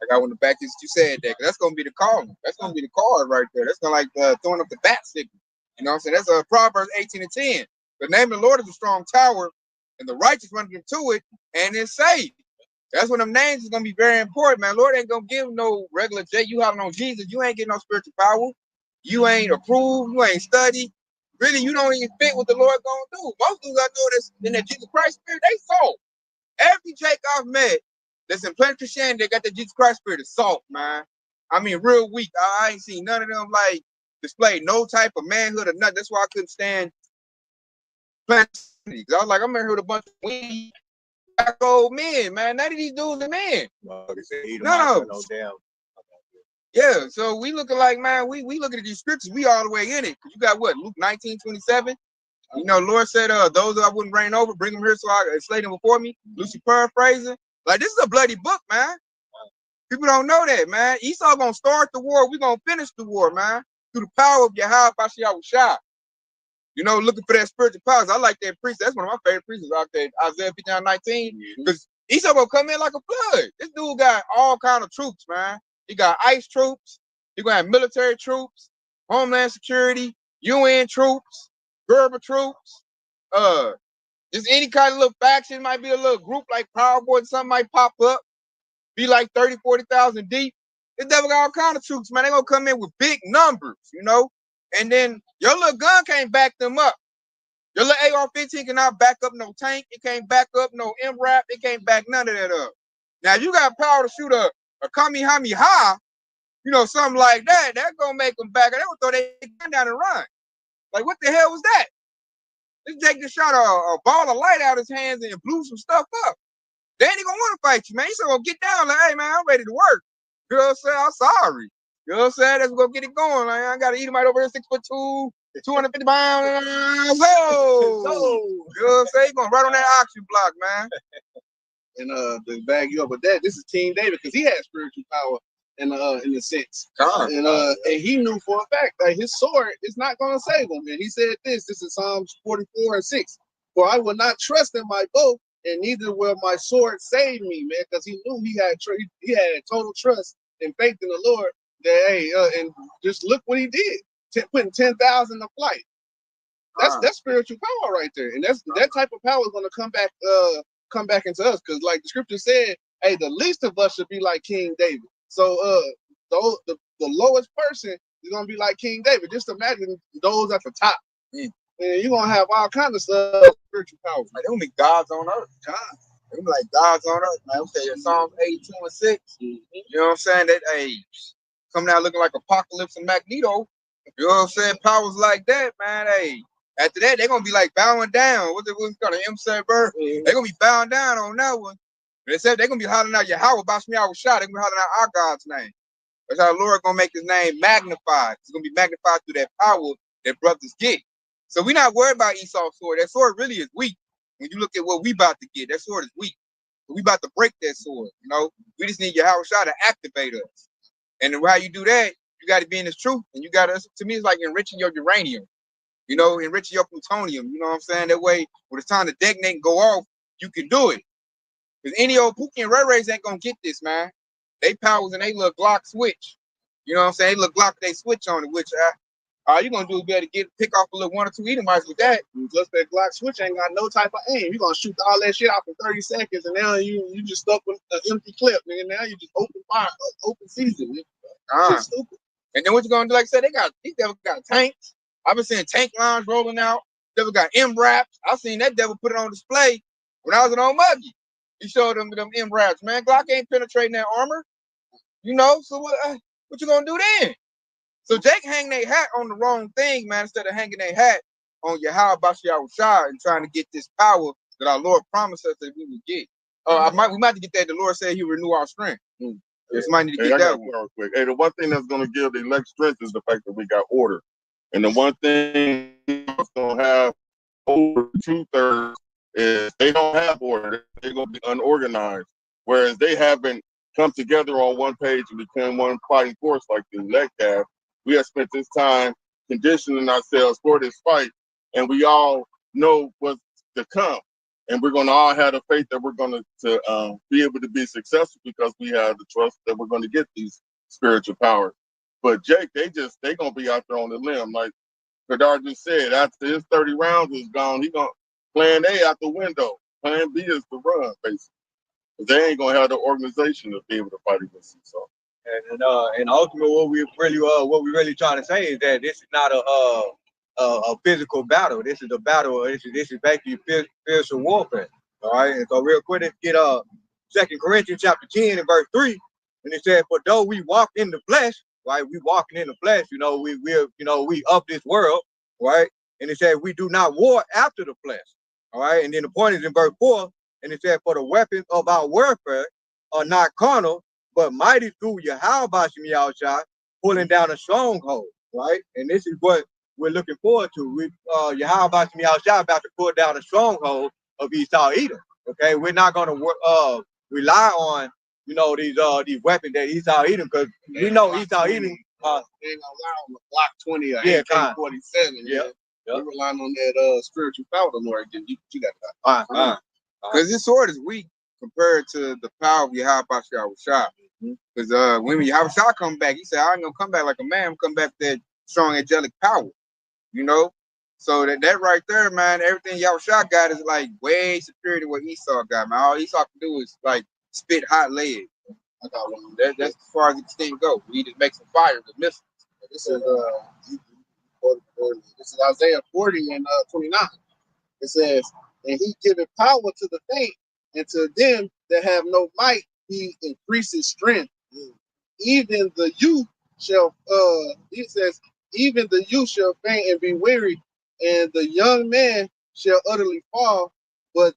Like I want to back this, you said that, cause that's gonna be the calling. That's gonna be the card right there. That's gonna like throwing up the bat signal. You know what I'm saying? That's Proverbs 18:10. The name of the Lord is a strong tower, and the righteous run into it, and it's safe. That's when them names is gonna be very important, man. Lord ain't gonna give no regular J. You having on Jesus, you ain't getting no spiritual power. You ain't approved. You ain't studied. Really, you don't even fit what the Lord gonna do. Most of us I know this in that Jesus Christ spirit, they sold. Every Jake I've met that's in plain Christianity, they got the Jesus Christ spirit of salt, man. I mean, real weak. I ain't seen none of them like display no type of manhood or nothing. That's why I couldn't stand plain Christianity. I was like, I'm here with a bunch of weak, old men, man. None of these dudes are men. No. Yeah, so we looking like, man, we looking at these scriptures, we all the way in it. You got what, Luke 19:27? You know, Lord said, those I wouldn't reign over, bring them here so I slay them before me. Lucy paraphrasing. Like, this is a bloody book, man. People don't know that, man. Esau gonna start the war. We gonna finish the war, man. Through the power of Yahweh Bashiach Shah. You know, looking for that spiritual powers. I like that priest. That's one of my favorite priests out there, Isaiah 59:19. Because Esau gonna come in like a flood. This dude got all kind of troops, man. He got ICE troops. He gonna have military troops, Homeland Security, UN troops, Gerber troops. Just any kind of little faction, might be a little group like Power Boy, something might pop up, be like 30, 40,000 deep. This devil got all kind of troops, man. They gonna come in with big numbers, you know? And then your little gun can't back them up. Your little AR-15 cannot back up no tank. It can't back up no MRAP. It can't back none of that up. Now, you got power to shoot a Kamehameha, You know, something like that. That's gonna make them back. They gonna throw their gun down and run. Like, what the hell was that? This Jake just shot a ball of light out his hands and blew some stuff up. They ain't gonna want to fight you, man. You said, well, get down. Like, hey, man, I'm ready to work. You know what I'm saying? I'm sorry. You know what I'm saying? Let's go get it going. Like, I gotta eat him right over here, 6'2", 250 pounds. So, you know what I'm saying? He's gonna run on that oxygen block, man. And to bag you up with that, this is King David because he had spiritual power in a sense. And he knew for a fact that his sword is not going to save him. And he said this is Psalms 44:6. For I will not trust in my bow, and neither will my sword save me, man, because he knew he had total trust and faith in the Lord. That and just look what he did, putting 10,000 to flight. That's spiritual power right there, and that type of power is going to come back into us, because like the scripture said, hey, the least of us should be like King David. So the lowest person is gonna be like King David. Just imagine those at the top. And you're gonna have all kinds of stuff, spiritual power. Like, they're gonna be gods on earth. God. They're gonna be like gods on earth, man. We say in Psalms 82:6. You know what I'm saying? That coming out looking like Apocalypse and Magneto. You know what I'm saying? Powers like that, man. Hey. After that, they're gonna be like bowing down. What's called an M7? They're gonna be bowing down on that one. They said they're gonna be hollering out Yahweh, Bashmi Yahweh Shah. They're gonna be hollering out our God's name. That's how the Lord gonna make his name magnified. It's gonna be magnified through that power that brothers get. So we're not worried about Esau's sword. That sword really is weak. When you look at what we about to get, that sword is weak. We about to break that sword. You know, we just need Yahweh Shah to activate us. And how you do that, you got to be in this truth. And you got to, to me, it's like enriching your uranium. You know, enriching your plutonium. You know what I'm saying? That way, when it's time to detonate and go off, you can do it. Because any old Pookie and Ray Rays ain't gonna get this, man. They powers and they little Glock switch. You know what I'm saying? They little Glock, they switch on it, which all you gonna do is better pick off a little 1 or 2 Edomites with that. Plus that Glock switch ain't got no type of aim. You're gonna shoot all that shit out for 30 seconds, and now you just stuck with an empty clip, nigga. Now you just open fire, open season, nigga. Stupid. And then what you gonna do? Like I said, these devils got tanks. I've been seeing tank lines rolling out. Devil got M-Raps. I seen that devil put it on display when I was in Old Muggy. He showed them M-Raps. Man, Glock ain't penetrating that armor. You know, so what you gonna do then? So Jake hang their hat on the wrong thing, man, instead of hanging their hat on Yahweh Bashiach Shah and trying to get this power that our Lord promised us that we would get. We might get that. The Lord said he would renew our strength. Just might need to get that one. Real quick. Hey, the one thing that's gonna give the elect strength is the fact that we got order. And the one thing that's gonna have over 2/3 is they don't have order. They're gonna be unorganized. Whereas they haven't come together on one page and become one fighting force like the elect have. We have spent this time conditioning ourselves for this fight, and we all know what's to come. And we're gonna all have the faith that we're gonna be able to be successful because we have the trust that we're gonna get these spiritual powers. But Jake, they gonna be out there on the limb, like Kadar just said. After his 30 rounds is gone, he gonna plan A out the window. Plan B is to run, basically. They ain't gonna have the organization to be able to fight against him. So, and ultimately, what we really trying to say is that this is not a physical battle. This is a battle. This is basically spiritual warfare. All right. And so real quick, let's get 2 Corinthians chapter 10 and verse 3. And it said, "For though we walk in the flesh, right? We walking in the flesh. You know, we of this world, right? And it said we do not war after the flesh. All right. And then the point is in verse 4. And it said, for the weapons of our warfare are not carnal, but mighty through Yahweh Bashim Yahushua, pulling down a stronghold, right? And this is what we're looking forward to. Yahweh Bashim Yahushua about to pull down a stronghold of Esau Edom. Okay, we're not going to rely on these weapons that Esau Edom, because we know Esau Edom. They ain't gonna rely on the Block 20 or AK-47. Yeah. We're relying on that spiritual power the Lord gives you. You got because this sword is weak compared to the power of Yahweh Bashiach Shah. Because when Yahweh Shah come back, he said, I ain't gonna come back like a man, I'm come back with that strong angelic power. You know? So that right there, man, everything Yahweh Shah got is like way superior to what Esau got, man. All Esau can do is like spit hot lead. I got one. That's as far as the extent go. He just makes some fire with missiles. This is Isaiah 40 and 29. It says, and he giveth power to the faint, and to them that have no might he increases strength. Even the youth shall he says, even the youth shall faint and be weary, and the young man shall utterly fall. But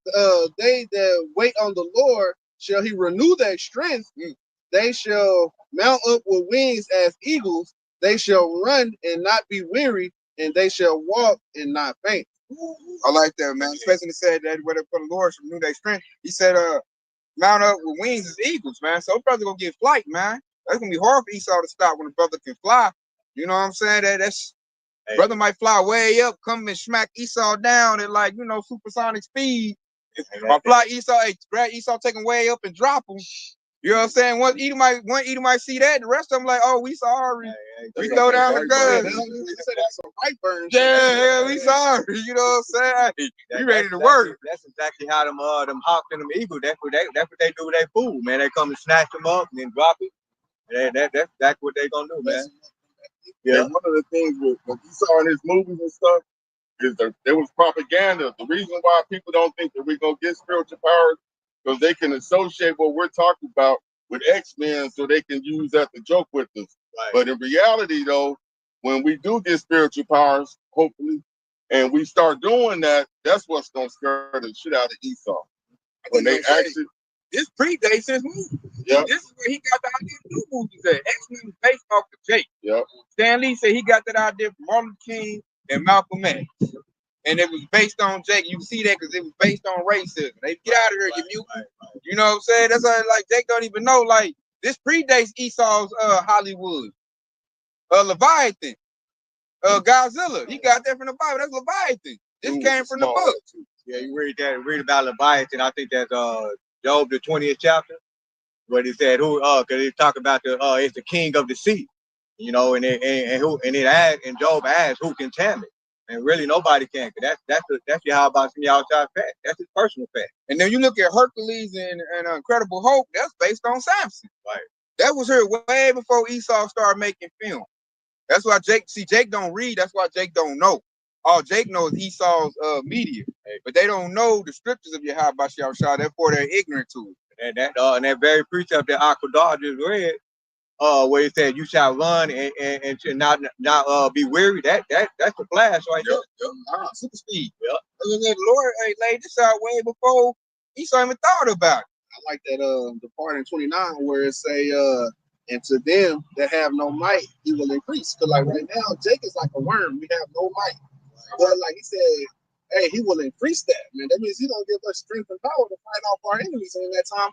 they that wait on the Lord shall he renew their strength. They shall mount up with wings as eagles. They shall run and not be weary, and they shall walk and not faint. I like that, man. Especially said that whether for the Lord should renew their strength. He said, mount up with wings as eagles, man. So brother gonna get flight, man. That's gonna be hard for Esau to stop when a brother can fly. You know what I'm saying? That's brother might fly way up, come and smack Esau down at like, supersonic speed. Or fly Esau, grab Esau, take him way up and drop him. You know what I'm saying? One Edomite see that, the rest of them like, oh, we sorry. We throw down the guns. Yeah, we sorry. You know what I'm saying? We ready to work. That's exactly how them hawks and them eagles. That's what they do with their food, man. They come and snatch them up and then drop it. That's exactly what they gonna do, man. Yeah, one of the things with Esau in his movies and stuff is that there was propaganda. The reason why people don't think that we're gonna get spiritual powers because they can associate what we're talking about with X-Men, so they can use that to joke with us. Right. But in reality, though, when we do get spiritual powers, hopefully, and we start doing that, that's what's gonna scare the shit out of Esau. When they actually. This predates his movie. Yeah. This is where he got the idea of new movies at. X-Men was based off of Jake. Yep. Stan Lee said he got that idea from Martin King and Malcolm X. And it was based on Jake. You see that because it was based on racism. They get out of here, you mutant. You know what I'm saying? That's why like Jake don't even know. Like this predates Esau's Hollywood. Leviathan. Godzilla. He got that from the Bible. That's Leviathan. This came from the book. Yeah, you read about Leviathan. I think that's Job the 20th chapter, where he said because he talk about it's the king of the sea, and Job asked who can tame it, and really nobody can, cause that's how about some y'all fact. That's his personal fact. And then you look at Hercules and Incredible Hulk. That's based on Samson. Right. That was here way before Esau started making film. That's why Jake don't read. That's why Jake don't know. All Jake knows Esau's media, but they don't know the scriptures of Yahweh Bashar Shah. Therefore, they're ignorant to it. And that very precept that Akadar just read, where he said, "You shall run and not be weary." That's the flash right there. Super speed. Yep. The Lord laid this out way before Esau even thought about it. I like that the part in 29 where it say and to them that have no might, he will increase. Because like right now, Jake is like a worm. We have no might. But like he said, hey, he will increase that, man. That means he's gonna give us strength and power to fight off our enemies in that time.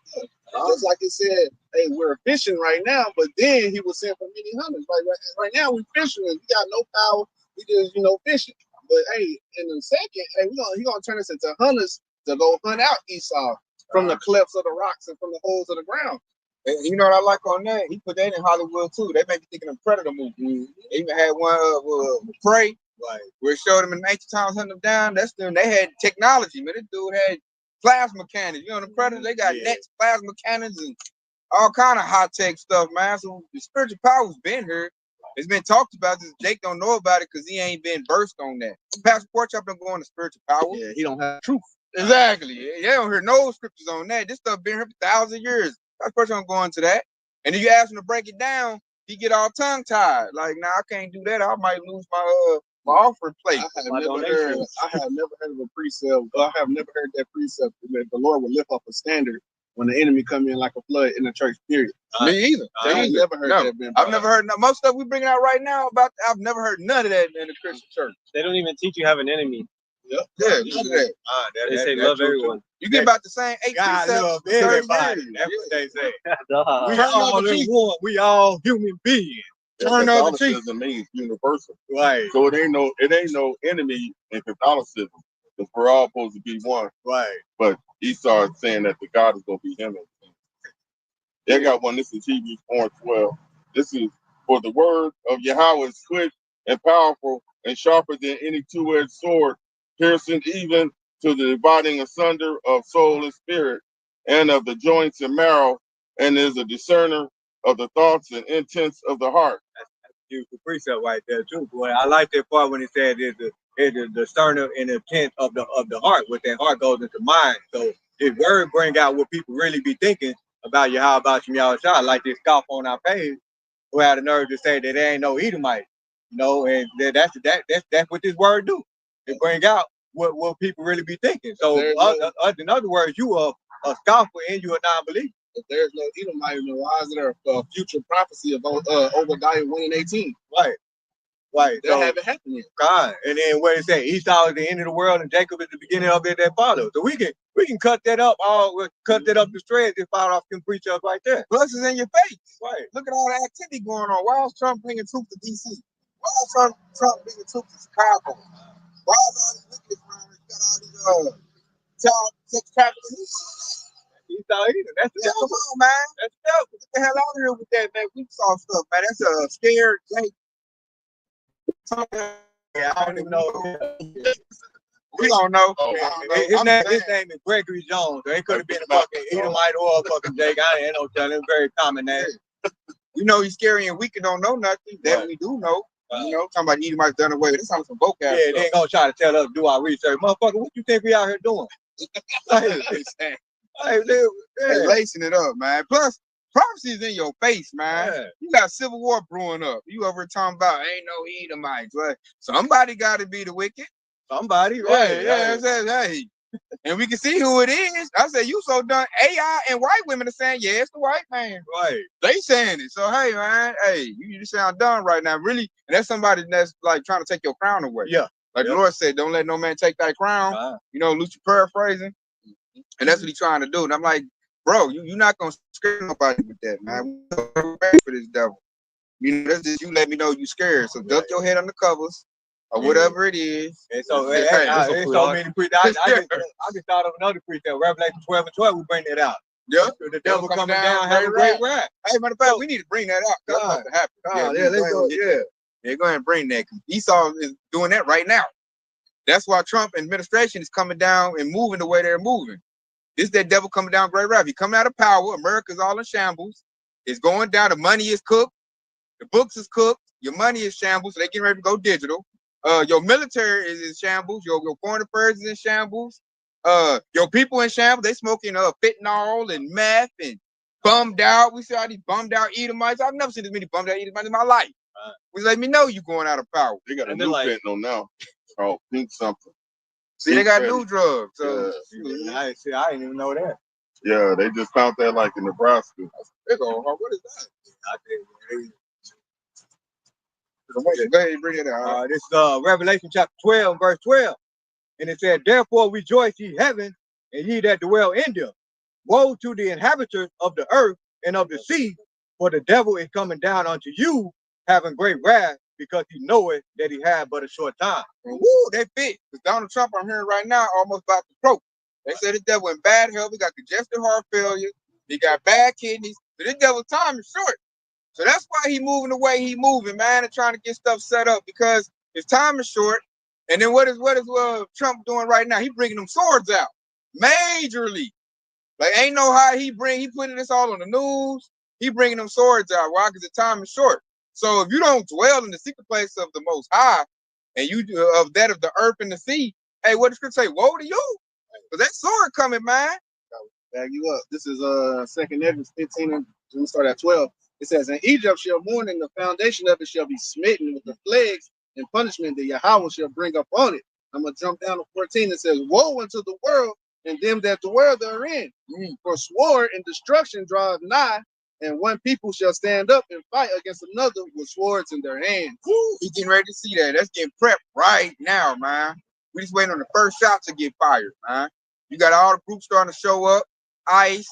Just like he said, hey, we're fishing right now, but then he will send for many hunters. Like right now we're fishing, we got no power, we just fishing. But hey, in a second, hey, he gonna turn us into hunters to go hunt out Esau from the clefts of the rocks and from the holes of the ground. And you know what I like on that? He put that in Hollywood too. They make me thinking of Predator movies. They even had one Prey. Right. Where it showed them in ancient times hunting them down. That's them. They had technology, man. This dude had plasma cannons. You know, the Predator, they got nets, plasma cannons, and all kind of high-tech stuff, man. So the spiritual power's been here. It's been talked about. Just Jake don't know about it because he ain't been versed on that. Pastor Porchop don't go on the spiritual power. Yeah, he don't have truth. Exactly. They don't hear no scriptures on that. This stuff been here for thousands of years. Pastor Porchop don't go into that. And if you ask him to break it down, he get all tongue-tied. Like, nah, I can't do that. I might lose my offering plate. I have never heard of a precept. I have never heard that precept that the Lord would lift up a standard when the enemy come in like a flood in the church. Period. Me either. I've never heard that. I've never heard most stuff we bringing out right now about. I've never heard none of that in the Christian church. They don't even teach you have an enemy. Yep. Yeah, none of that. They say love everyone. You get about the same 8 God precepts. love everybody. That's what they say. We all human beings. Turn the other cheek. Catholicism means universal. Right. So it ain't no enemy in Catholicism because we're all supposed to be one. Right. But Esau is saying that the God is going to be him. They got one. This is Hebrews 4:12. This is for the word of Yahweh is quick and powerful and sharper than any two-edged sword, piercing even to the dividing asunder of soul and spirit, and of the joints and marrow, and is a discerner of the thoughts and intents of the heart. That's a beautiful precept right there too. Boy, I like that part when he said it's the discerner and intent of the heart. With that heart goes into mind. So his word bring out what people really be thinking about Yahweh about Shah. Like this scoff on our page, who had the nerve to say that there ain't no Edomite. You know, and that's what this word do. It bring out what people really be thinking. So in other words, you a scoffer and you a non-believer. If there's no Edomite, then why is there a future prophecy of Obadiah 1 and 18? Right. Right. That haven't happened yet. God. And then what it say? Esau is the end of the world and Jacob is the beginning of it that follows. So we can cut that up cut that up to shreds if Father can preach us right there. Plus it's in your face. Right. Look at all the activity going on. Why is Trump bringing troops to DC? Why is Trump bringing troops to Chicago? Why is all this wickedness around here? You got all these child sex trafficking. Esau either. That's the devil. Come on, man. That's the devil. Get the hell out of here with that, man. We saw stuff, man. That's a scared Jake. Yeah, I don't even know. We don't know. His name is Gregory Jones. So it could have been a fucking Edomite or a fucking Jake. I ain't no telling. Very common name. You know he's scary and weak and don't know nothing. That we do know. You know, talking about Edomite done away with. This sounds some vocab. Yeah, they ain't gonna try to tell us do our research. Motherfucker, what you think we out here doing? They lacing it up, man. Plus, prophecy is in your face, man. Yeah. You got civil war brewing up. You over talking about ain't no Edomites. Right? Somebody got to be the wicked. Somebody, right? Yeah. Hey, and we can see who it is. I said, you so done. AI and white women are saying, yeah, it's the white man. Right. They saying it. So hey, man, you sound done right now, really. And that's somebody that's like trying to take your crown away. Yeah. Like the Lord said, don't let no man take thy crown. You know, loosely paraphrasing. And that's what he's trying to do. And I'm like, bro, you're not gonna scare nobody with that, man. We're ready for this devil. You know, that's just you let me know you scared. So duck your head on the covers or whatever it is. And so it's so many preachers. I just thought of another precept. Revelation 12 and 12, we bring that out. Yeah. The devil coming down, have a great wrath. Hey, matter of fact, we need to bring that out. That's supposed to happen. Let's go. Yeah, go ahead and bring that. Esau is doing that right now. That's why Trump administration is coming down and moving the way they're moving. This is that devil coming down great wrath. He's coming out of power. America's all in shambles. It's going down. The money is cooked. The books is cooked. Your money is shambles. So they're getting ready to go digital. Your military is in shambles. Your foreign affairs is in shambles. Your people in shambles. They smoking fentanyl and meth and bummed out. We see all these bummed out Edomites. I've never seen this many bummed out Edomites in my life. Which let me know you going out of power. They got a new fentanyl now. Oh, pink something. See, they got new drugs. So I didn't even know that. Yeah, they just found that like in Nebraska. What is that? Go ahead, bring it out. This is Revelation chapter 12, verse 12. And it said, therefore rejoice ye heaven, and ye that dwell in them. Woe to the inhabitants of the earth and of the sea, for the devil is coming down unto you, having great wrath, because he knoweth that he had but a short time. And they fit. Because Donald Trump, I'm hearing right now, almost about to croak. They said the devil in bad health. He got congestive heart failure. He got bad kidneys. So this devil's time is short. So that's why he moving the way he moving, man, and trying to get stuff set up because his time is short. And then what is Trump doing right now? He bringing them swords out majorly. Like ain't no how he putting this all on the news. He bringing them swords out. Why? Because the time is short. So if you don't dwell in the secret place of the Most High, and you of the earth and the sea, hey, what does Scripture say? Woe to you, because that sword coming, man. Bag you up. This is 2nd Hedges 15, and we start at 12. It says, "And Egypt shall mourn, and the foundation of it shall be smitten with the plagues and punishment that Yahweh shall bring upon it." I'm gonna jump down to 14. It says, "Woe unto the world and them that dwell therein, for sword and destruction draweth nigh, and one people shall stand up and fight against another with swords in their hands." He's getting ready to see that. That's getting prepped right now, man. We just waiting on the first shot to get fired, man. You got all the groups starting to show up. ICE,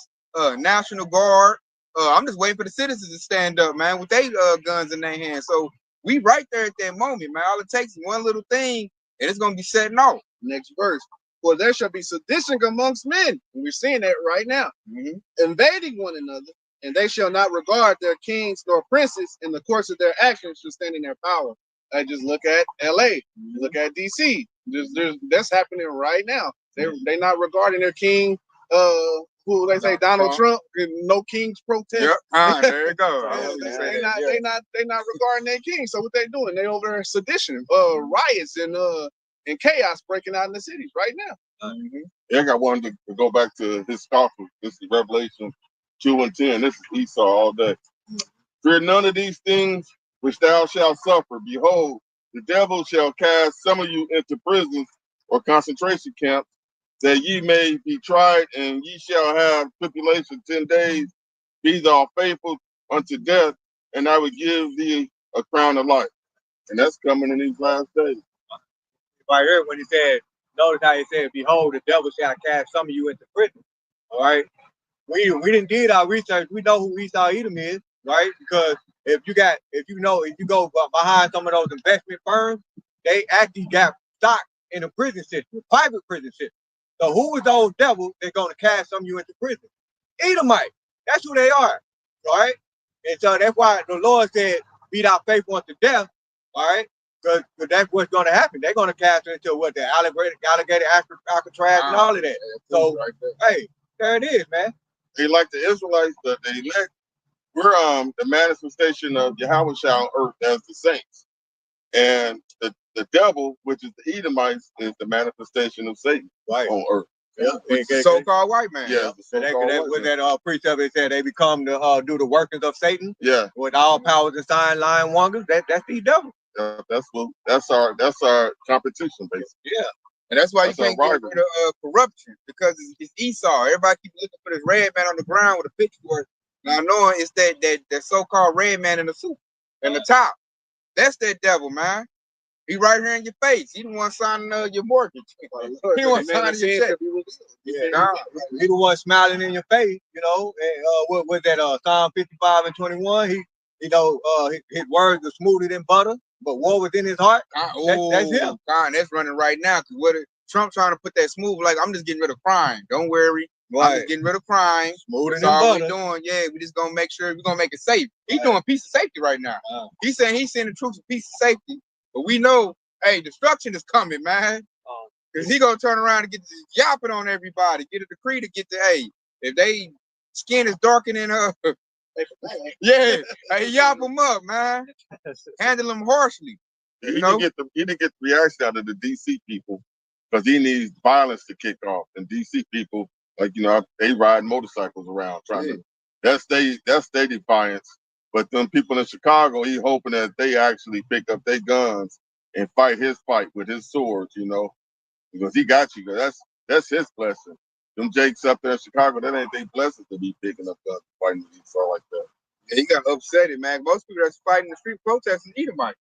National Guard. I'm just waiting for the citizens to stand up, man, with their guns in their hands. So we right there at that moment, man. All it takes is one little thing, and it's gonna be setting off. Next verse. "For there shall be sedition amongst men," and we're seeing that right now, "invading one another, and they shall not regard their kings nor princes, in the course of their actions shall stand in their power." I just look at LA, look at DC. That's happening right now. They're not regarding their king, who they say Donald Trump, no king's protest. Yep. There you go. They not regarding their king. So what they doing? They over there sedition, riots and chaos breaking out in the cities right now. Yeah, I got one to go back to his scoffer. This is Revelation 2 and 10. This is Esau all day. Fear none of these things which thou shalt suffer. Behold, the devil shall cast some of you into prisons or concentration camps, that ye may be tried, and ye shall have tribulation 10 days. Be thou faithful unto death, and I will give thee a crown of life. And that's coming in these last days. Right here, when he said, notice how he said, behold, the devil shall cast some of you into prison. All right. We didn't did our research. We know who Esau Edom is, right? Because if you go behind some of those investment firms, they actually got stock in the prison system, private prison system. So who is those devils that gonna cast some of you into prison? Edomite. That's who they are, right? And so that's why the Lord said, "Be thou faithful unto death," all right? Because that's what's going to happen. They're going to cast it into what the alligator Alcatraz and all of that. So, hey, there it is, man. They like the Israelites, but they elect. We're the manifestation of Yahweh on earth as the saints, and the devil, which is the Edomites, is the manifestation of Satan on earth. Yeah, so-called white man. Yeah, so with that precept, it said they become to do the workings of Satan. Yeah, with all powers and signs, lying wonders. That's the devil. That's our competition, basically. Yeah. And that's why you can't get rid of corruption, because it's Esau. Everybody keeps looking for this red man on the ground with a pitchfork. Now knowing it's that so-called red man in the suit and the top. That's that devil, man. He right here in your face. He the one signing your mortgage. He the one signing your check. Yeah, he the one smiling in your face. You know, and what was that? Psalm 55 and 21. His words are smoother than butter, but war within his heart. That's him. That's running right now. Cause what Trump trying to put that smooth, like, I'm just getting rid of crime. Don't worry. Right. I'm just getting rid of crime. Smoother than all butter. We doing. Yeah, we just gonna make sure we're gonna make it safe. He's doing peace and safety right now. He's saying he's sending troops of peace and safety. But we know, hey, destruction is coming, man. Because he going to turn around and get yapping on everybody, get a decree to get to, hey, if they skin is darker than yeah, hey, yap them up, man. Handle them harshly. He didn't get the reaction out of the DC people, because he needs violence to kick off. And DC people, they ride motorcycles around trying to, that's their defiance. But them people in Chicago, he hoping that they actually pick up their guns and fight his fight with his swords, because he got you. That's his blessing. Them Jakes up there in Chicago, that ain't their blessing to be picking up guns and fighting with Esau like that. Yeah, he got upset, man. Most people that's fighting the street protesting Edomite.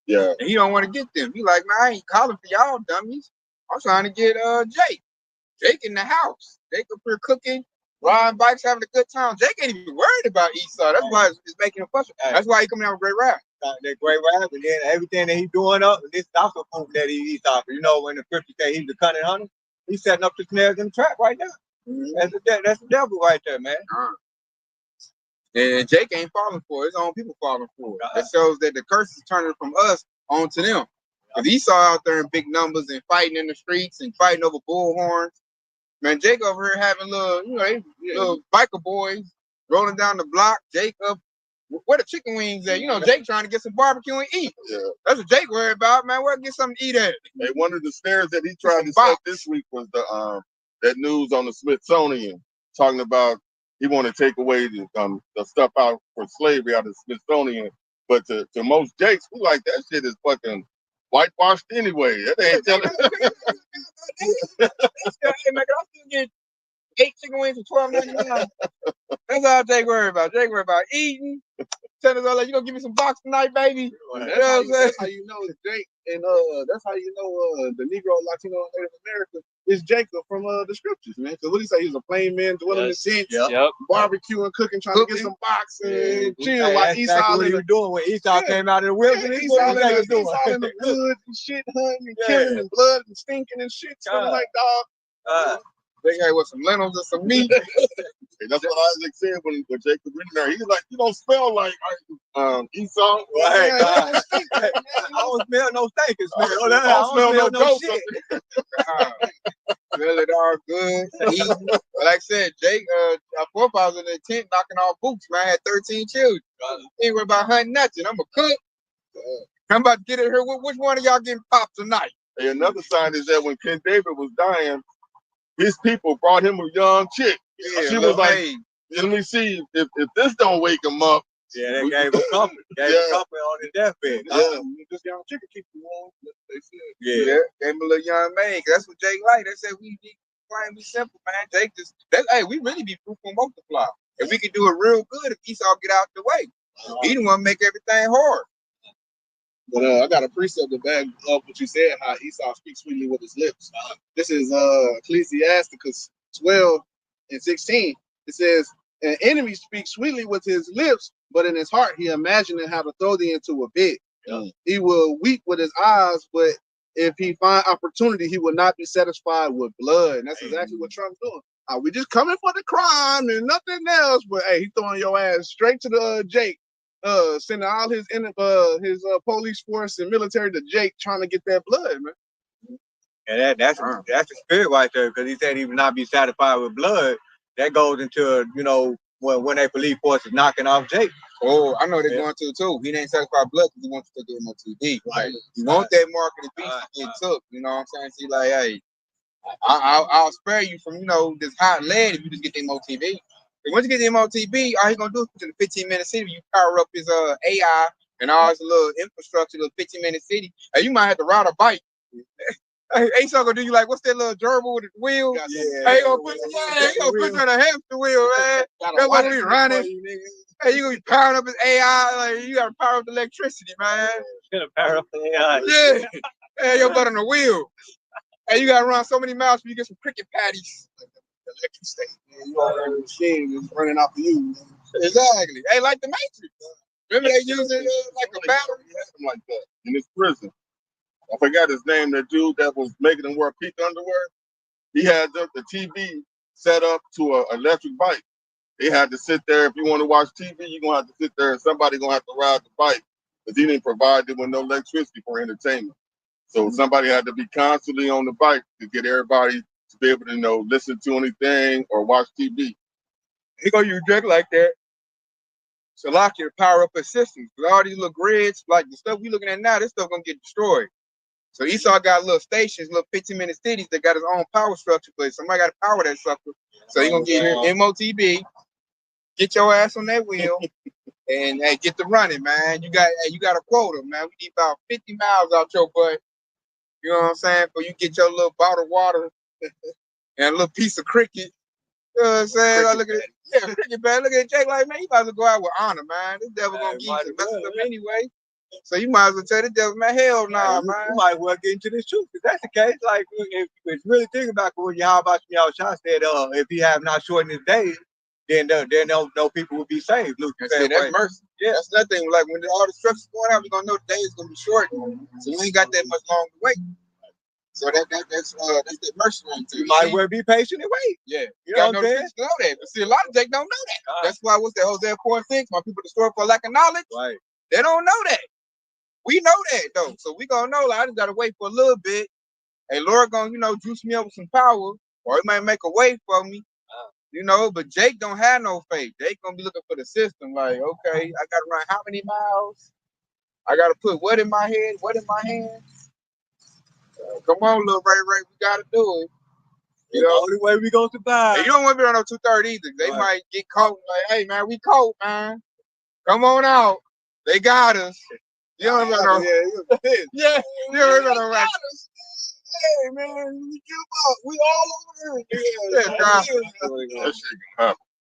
Yeah. And he don't want to get them. He like, man, I ain't calling for y'all dummies. I'm trying to get Jake. Jake in the house. Jake up here cooking, riding bikes, having a good time. Jake ain't even worried about Esau. That's why it's making him frustrated. That's why he coming out with great rap. That great rap, and then everything that he's doing up, this is also proof that he's Esau. When the scripture say he's the cunning hunter, he's setting up the snares in the trap right now. That's the devil right there, man. And Jake ain't falling for it. His own people falling for it. That shows that the curse is turning from us onto them. Because Esau out there in big numbers and fighting in the streets and fighting over bullhorns. Man, Jake over here having little biker boys rolling down the block. Jake up, where the chicken wings at? Jake trying to get some barbecue and eat. Yeah. That's what Jake worried about, man. Where get something to eat at? Hey, one of the snares that he tried to set this week was that news on the Smithsonian, talking about he want to take away the stuff out for slavery out of the Smithsonian. But to most Jakes, we like that shit is fucking whitewashed anyway. That ain't telling. Hey, man, I still get 8 chicken wings for $12.99. That's all Jake worried about. Jake worried about eating. Tell us all, like, you gonna give me some box tonight, baby? That's how you know it's Jake, and that's how you know the Negro, Latino, and Native American is Jacob from the scriptures, man. Because what he say, he's a plain man dwelling in tents, barbecuing, cooking, trying to get some box and chill. Like Esau, exactly what he was doing when Esau came out of the wilderness. Esau in the woods and shit, hunting and killing and blood and stinking and shit, smelling like dog. They got with some lentils and some meat. Hey, that's what Isaac said when Jacob went in there. He was like, you don't smell like Esau. I don't smell no steak. I don't smell no shit. Smell it all good. Like I said, Jake, our forefathers in the tent knocking off boots, man. I had 13 children. Ain't worried about hunting nothing. I'm a cook. I'm about to get it here. Which one of y'all getting popped tonight? Hey, another sign is that when King David was dying, his people brought him a young chick. She was like, let me see if this don't wake him up. Yeah, they gave him comfort. Gave him comfort on his deathbed. Yeah. This young chicken keep you warm. They said. Yeah. Gave him a little young man. That's what Jake like. They said we plain be simple, man. Jake just hey, we really be proof on multiply. If we could do it real good, if Esau get out the way, he the one make everything hard. But I got a precept to back up what you said, how Esau speaks sweetly with his lips. This is Ecclesiasticus 12:16. It says, an enemy speaks sweetly with his lips, but in his heart he imagining how to throw thee into a pit. He will weep with his eyes, but if he find opportunity, he will not be satisfied with blood. And that's exactly what Trump's doing. We just coming for the crime and nothing else, but hey, he throwing your ass straight to the Jake. Sending all his police force and military to Jake, trying to get that blood, man. And that's the spirit right there, because he said he would not be satisfied with blood. That goes into, you know, when they police force is knocking off Jake. Oh, I know they're going to too. He ain't satisfied blood because he wants to get him on TV. Right. He wants that mark of the beast to get took. You know what I'm saying? See, like, hey, I'll spare you from, you know, this hot lead if you just get them on TV. And once you get them on TV, all he gonna do is put in a 15-minute city. You power up his AI and all his little infrastructure, little 15-minute city. And you might have to ride a bike. Hey, Esau gonna do you like, what's that little gerbil with the wheel? Yeah. Hey, he gonna put you on a hamster wheel, man. That's what we running. Hey, you gonna be powering up his AI, like you gotta power up the electricity, man. Gonna power up the AI. Yeah. Hey, your butt on the wheel. Hey, you gotta run so many miles before you get some cricket patties. Electric state, man. You already the machine is running off of you, man. Exactly. Hey, like the Matrix. Remember they use it like a battery? Something like that in this prison. I forgot his name. That dude that was making them wear pink underwear. He had the TV set up to an electric bike. They had to sit there. If you want to watch TV, you're gonna have to sit there, and somebody gonna have to ride the bike because he didn't provide it with no electricity for entertainment. So somebody had to be constantly on the bike to get everybody to be able to, you know, listen to anything or watch TV. He gonna use Drake like that. So lock your power up his systems. Because all these little grids, like the stuff we looking at now, this stuff gonna get destroyed. So Esau got little stations, little 15-minute cities that got his own power structure, but somebody got to power that sucker. So he gonna get here MOTB, get your ass on that wheel, and hey, get the running, man. You got a quota, man. We need about 50 miles out your butt. You know what I'm saying? For you get your little bottle of water and a little piece of cricket. You know what I'm saying? Like, look at cricket, man. Look at Jake like, man, you might as well go out with honor, man. This devil gonna give you some messing up anyway. So you might as well tell the devil, man, hell nah, man. You might well get into this truth. If that's the case, like, if you really think about what Yahweh Shah said, if he have not shortened his days, then no people will be saved. Luke, that's mercy. Yeah, that's another thing. Like when all the structure's going out, we're gonna know the day is gonna be shortened. So we ain't got that much long to wait. So that's the mercy right there. You might well be patient and wait. Yeah, you know what I'm saying? Know that. But see, a lot of Jake don't know that. That's why what's that Hosea 4:6? My people destroy for lack of knowledge. Right. They don't know that. We know that though. So we gonna know. Like, I just gotta wait for a little bit. Hey, Lord gonna, you know, juice me up with some power, or he might make a way for me. You know, but Jake don't have no faith. Jake gonna be looking for the system. Like, okay, I gotta run how many miles? I gotta put what in my head? What in my hands? Come on, little Ray, we gotta do it. You know, the only way we gonna survive. And you don't want to be on no 230 either. They might get caught. Like, hey man, we caught, man. Come on out. They got us. You don't know. Yeah, you don't know. Hey man, we give up. We all over here.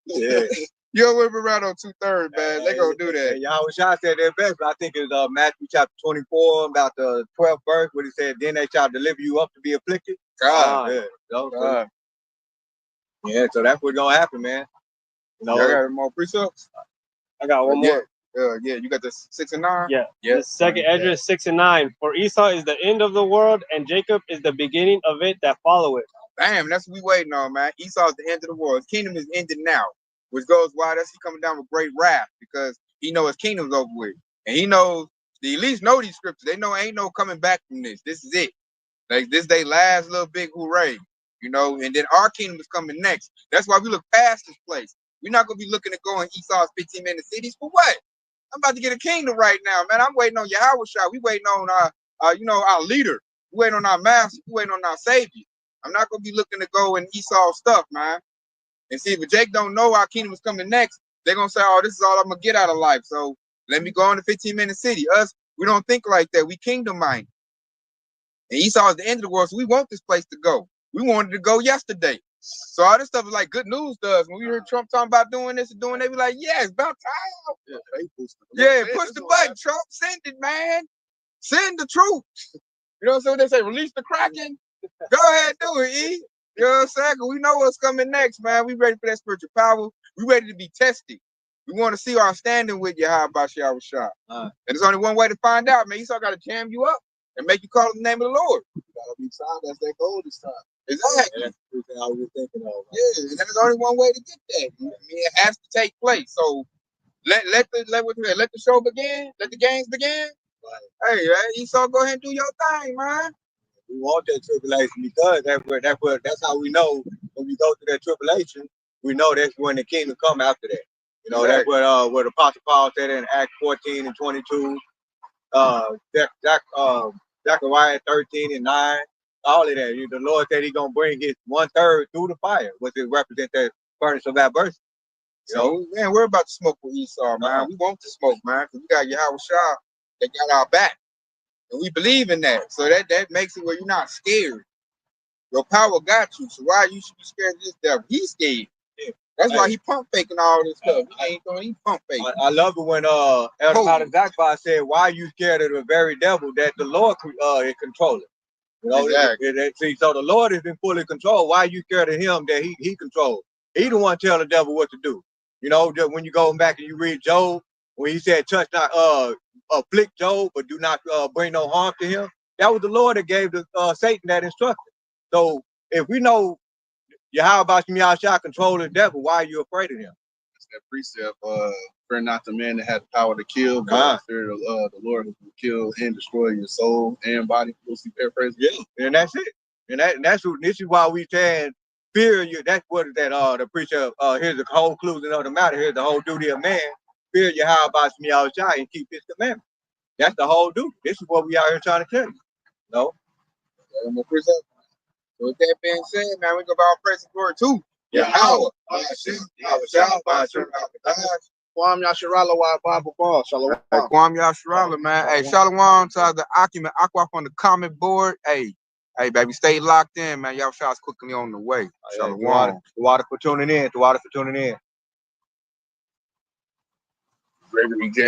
Yeah. You don't whip around on 2/3, man. They gonna do that. Yahweh Shah said their best, but I think it's Matthew chapter 24, about the 12th verse, where he said, "Then they shall deliver you up to be afflicted." God. Yeah, so that's what's gonna happen, man. You know, I got more precepts. I got one more. Yeah, you got the 6 and 9? Yeah. The second Hedges 6 and 9. For Esau is the end of the world, and Jacob is the beginning of it that follow it. Damn, that's what we waiting on, man. Esau is the end of the world. His kingdom is ended now. Which goes why that's he coming down with great wrath, because he knows his kingdom's over with. And he knows, the elites know these scriptures. They know ain't no coming back from this. This is it. Like this they last little big hooray. You know, and then our kingdom is coming next. That's why we look past this place. We're not gonna be looking to go in Esau's 15-minute cities for what? I'm about to get a kingdom right now, man. I'm waiting on Yahweh Shah. We waiting on our leader. We waiting on our master. We waiting on our savior. I'm not gonna be looking to go in Esau's stuff, man. And see, if Jake don't know our kingdom is coming next, they're gonna say, oh, this is all I'm gonna get out of life. So let me go on to 15-minute city. Us, we don't think like that. We kingdom minded. And Esau is the end of the world, so we want this place to go. We wanted to go yesterday. So all this stuff is like good news to us. When we heard Trump talking about doing this and doing that, we like, yeah, it's about time. Yeah, push the button, Trump. Send it, man. Send the troops. You know what I'm saying? They say release the Kraken. Go ahead, do it, E. You know what I'm saying? We know what's coming next, man. We ready for that spiritual power. We ready to be tested. We want to see our standing with you. How about Yahweh Shah? And there's only one way to find out, man. Esau got to jam you up and make you call on the name of the Lord. You gotta be silent. That's their goal this time. Exactly. That's the thing I was thinking of. Yeah, and there's only one way to get that. I mean, it has to take place. So let the show begin. Let the games begin. Right. Hey, Esau, go ahead and do your thing, man. We want that tribulation because that's how we know when we go through that tribulation. We know that's when the kingdom come after that. You know, that's what Apostle Paul said in Acts 14 and 22. Zechariah 13 and 9. All of that. The Lord said He's gonna bring His 1/3 through the fire, which is represent that furnace of adversity. So, man, we're about to smoke with Esau, man. We want to smoke, man, because we got Yahweh Shah that got our back. And we believe in that. So that makes it where you're not scared. Your power got you. So why you should be scared of this devil? He's scared. Yeah. That's why he pump faking all this stuff. He pump faking. I love it when Elder Zakba said, why are you scared of the very devil that the Lord is controlling? You know, exactly. See, so the Lord is in fully control. Why are you scared of him that he controls? He the one telling the devil what to do. You know, just when you go back and you read Job, when he said, touch not, afflict Job, but do not bring no harm to him. That was the Lord that gave the Satan that instruction. So if we know Yahweh Shah control the devil, why are you afraid of him? That's that precept, fear not the man that has the power to kill, but fear the Lord who will kill and destroy your soul and body. You'll see paraphrase. Yeah, and that's it. And this is why we can fear you. That's what the precept, here's the whole conclusion of the matter. Here's the whole duty of man. Fear Yahweh Shah and keep his commandments. That's the whole duty. This is what we out here trying to tell you. No? So with that being said, man, we go about praise and glory too. Yahweh. Kwam Yasharala wa Bible Ball. Shalom. Kwam Yasharala, man. Hey, shalom to the Akuman Aqua on the comment board. Hey, baby, stay locked in, man. Y'all shots quickly on the way. Shalom. The water for tuning in. The water for tuning in. Gregory J.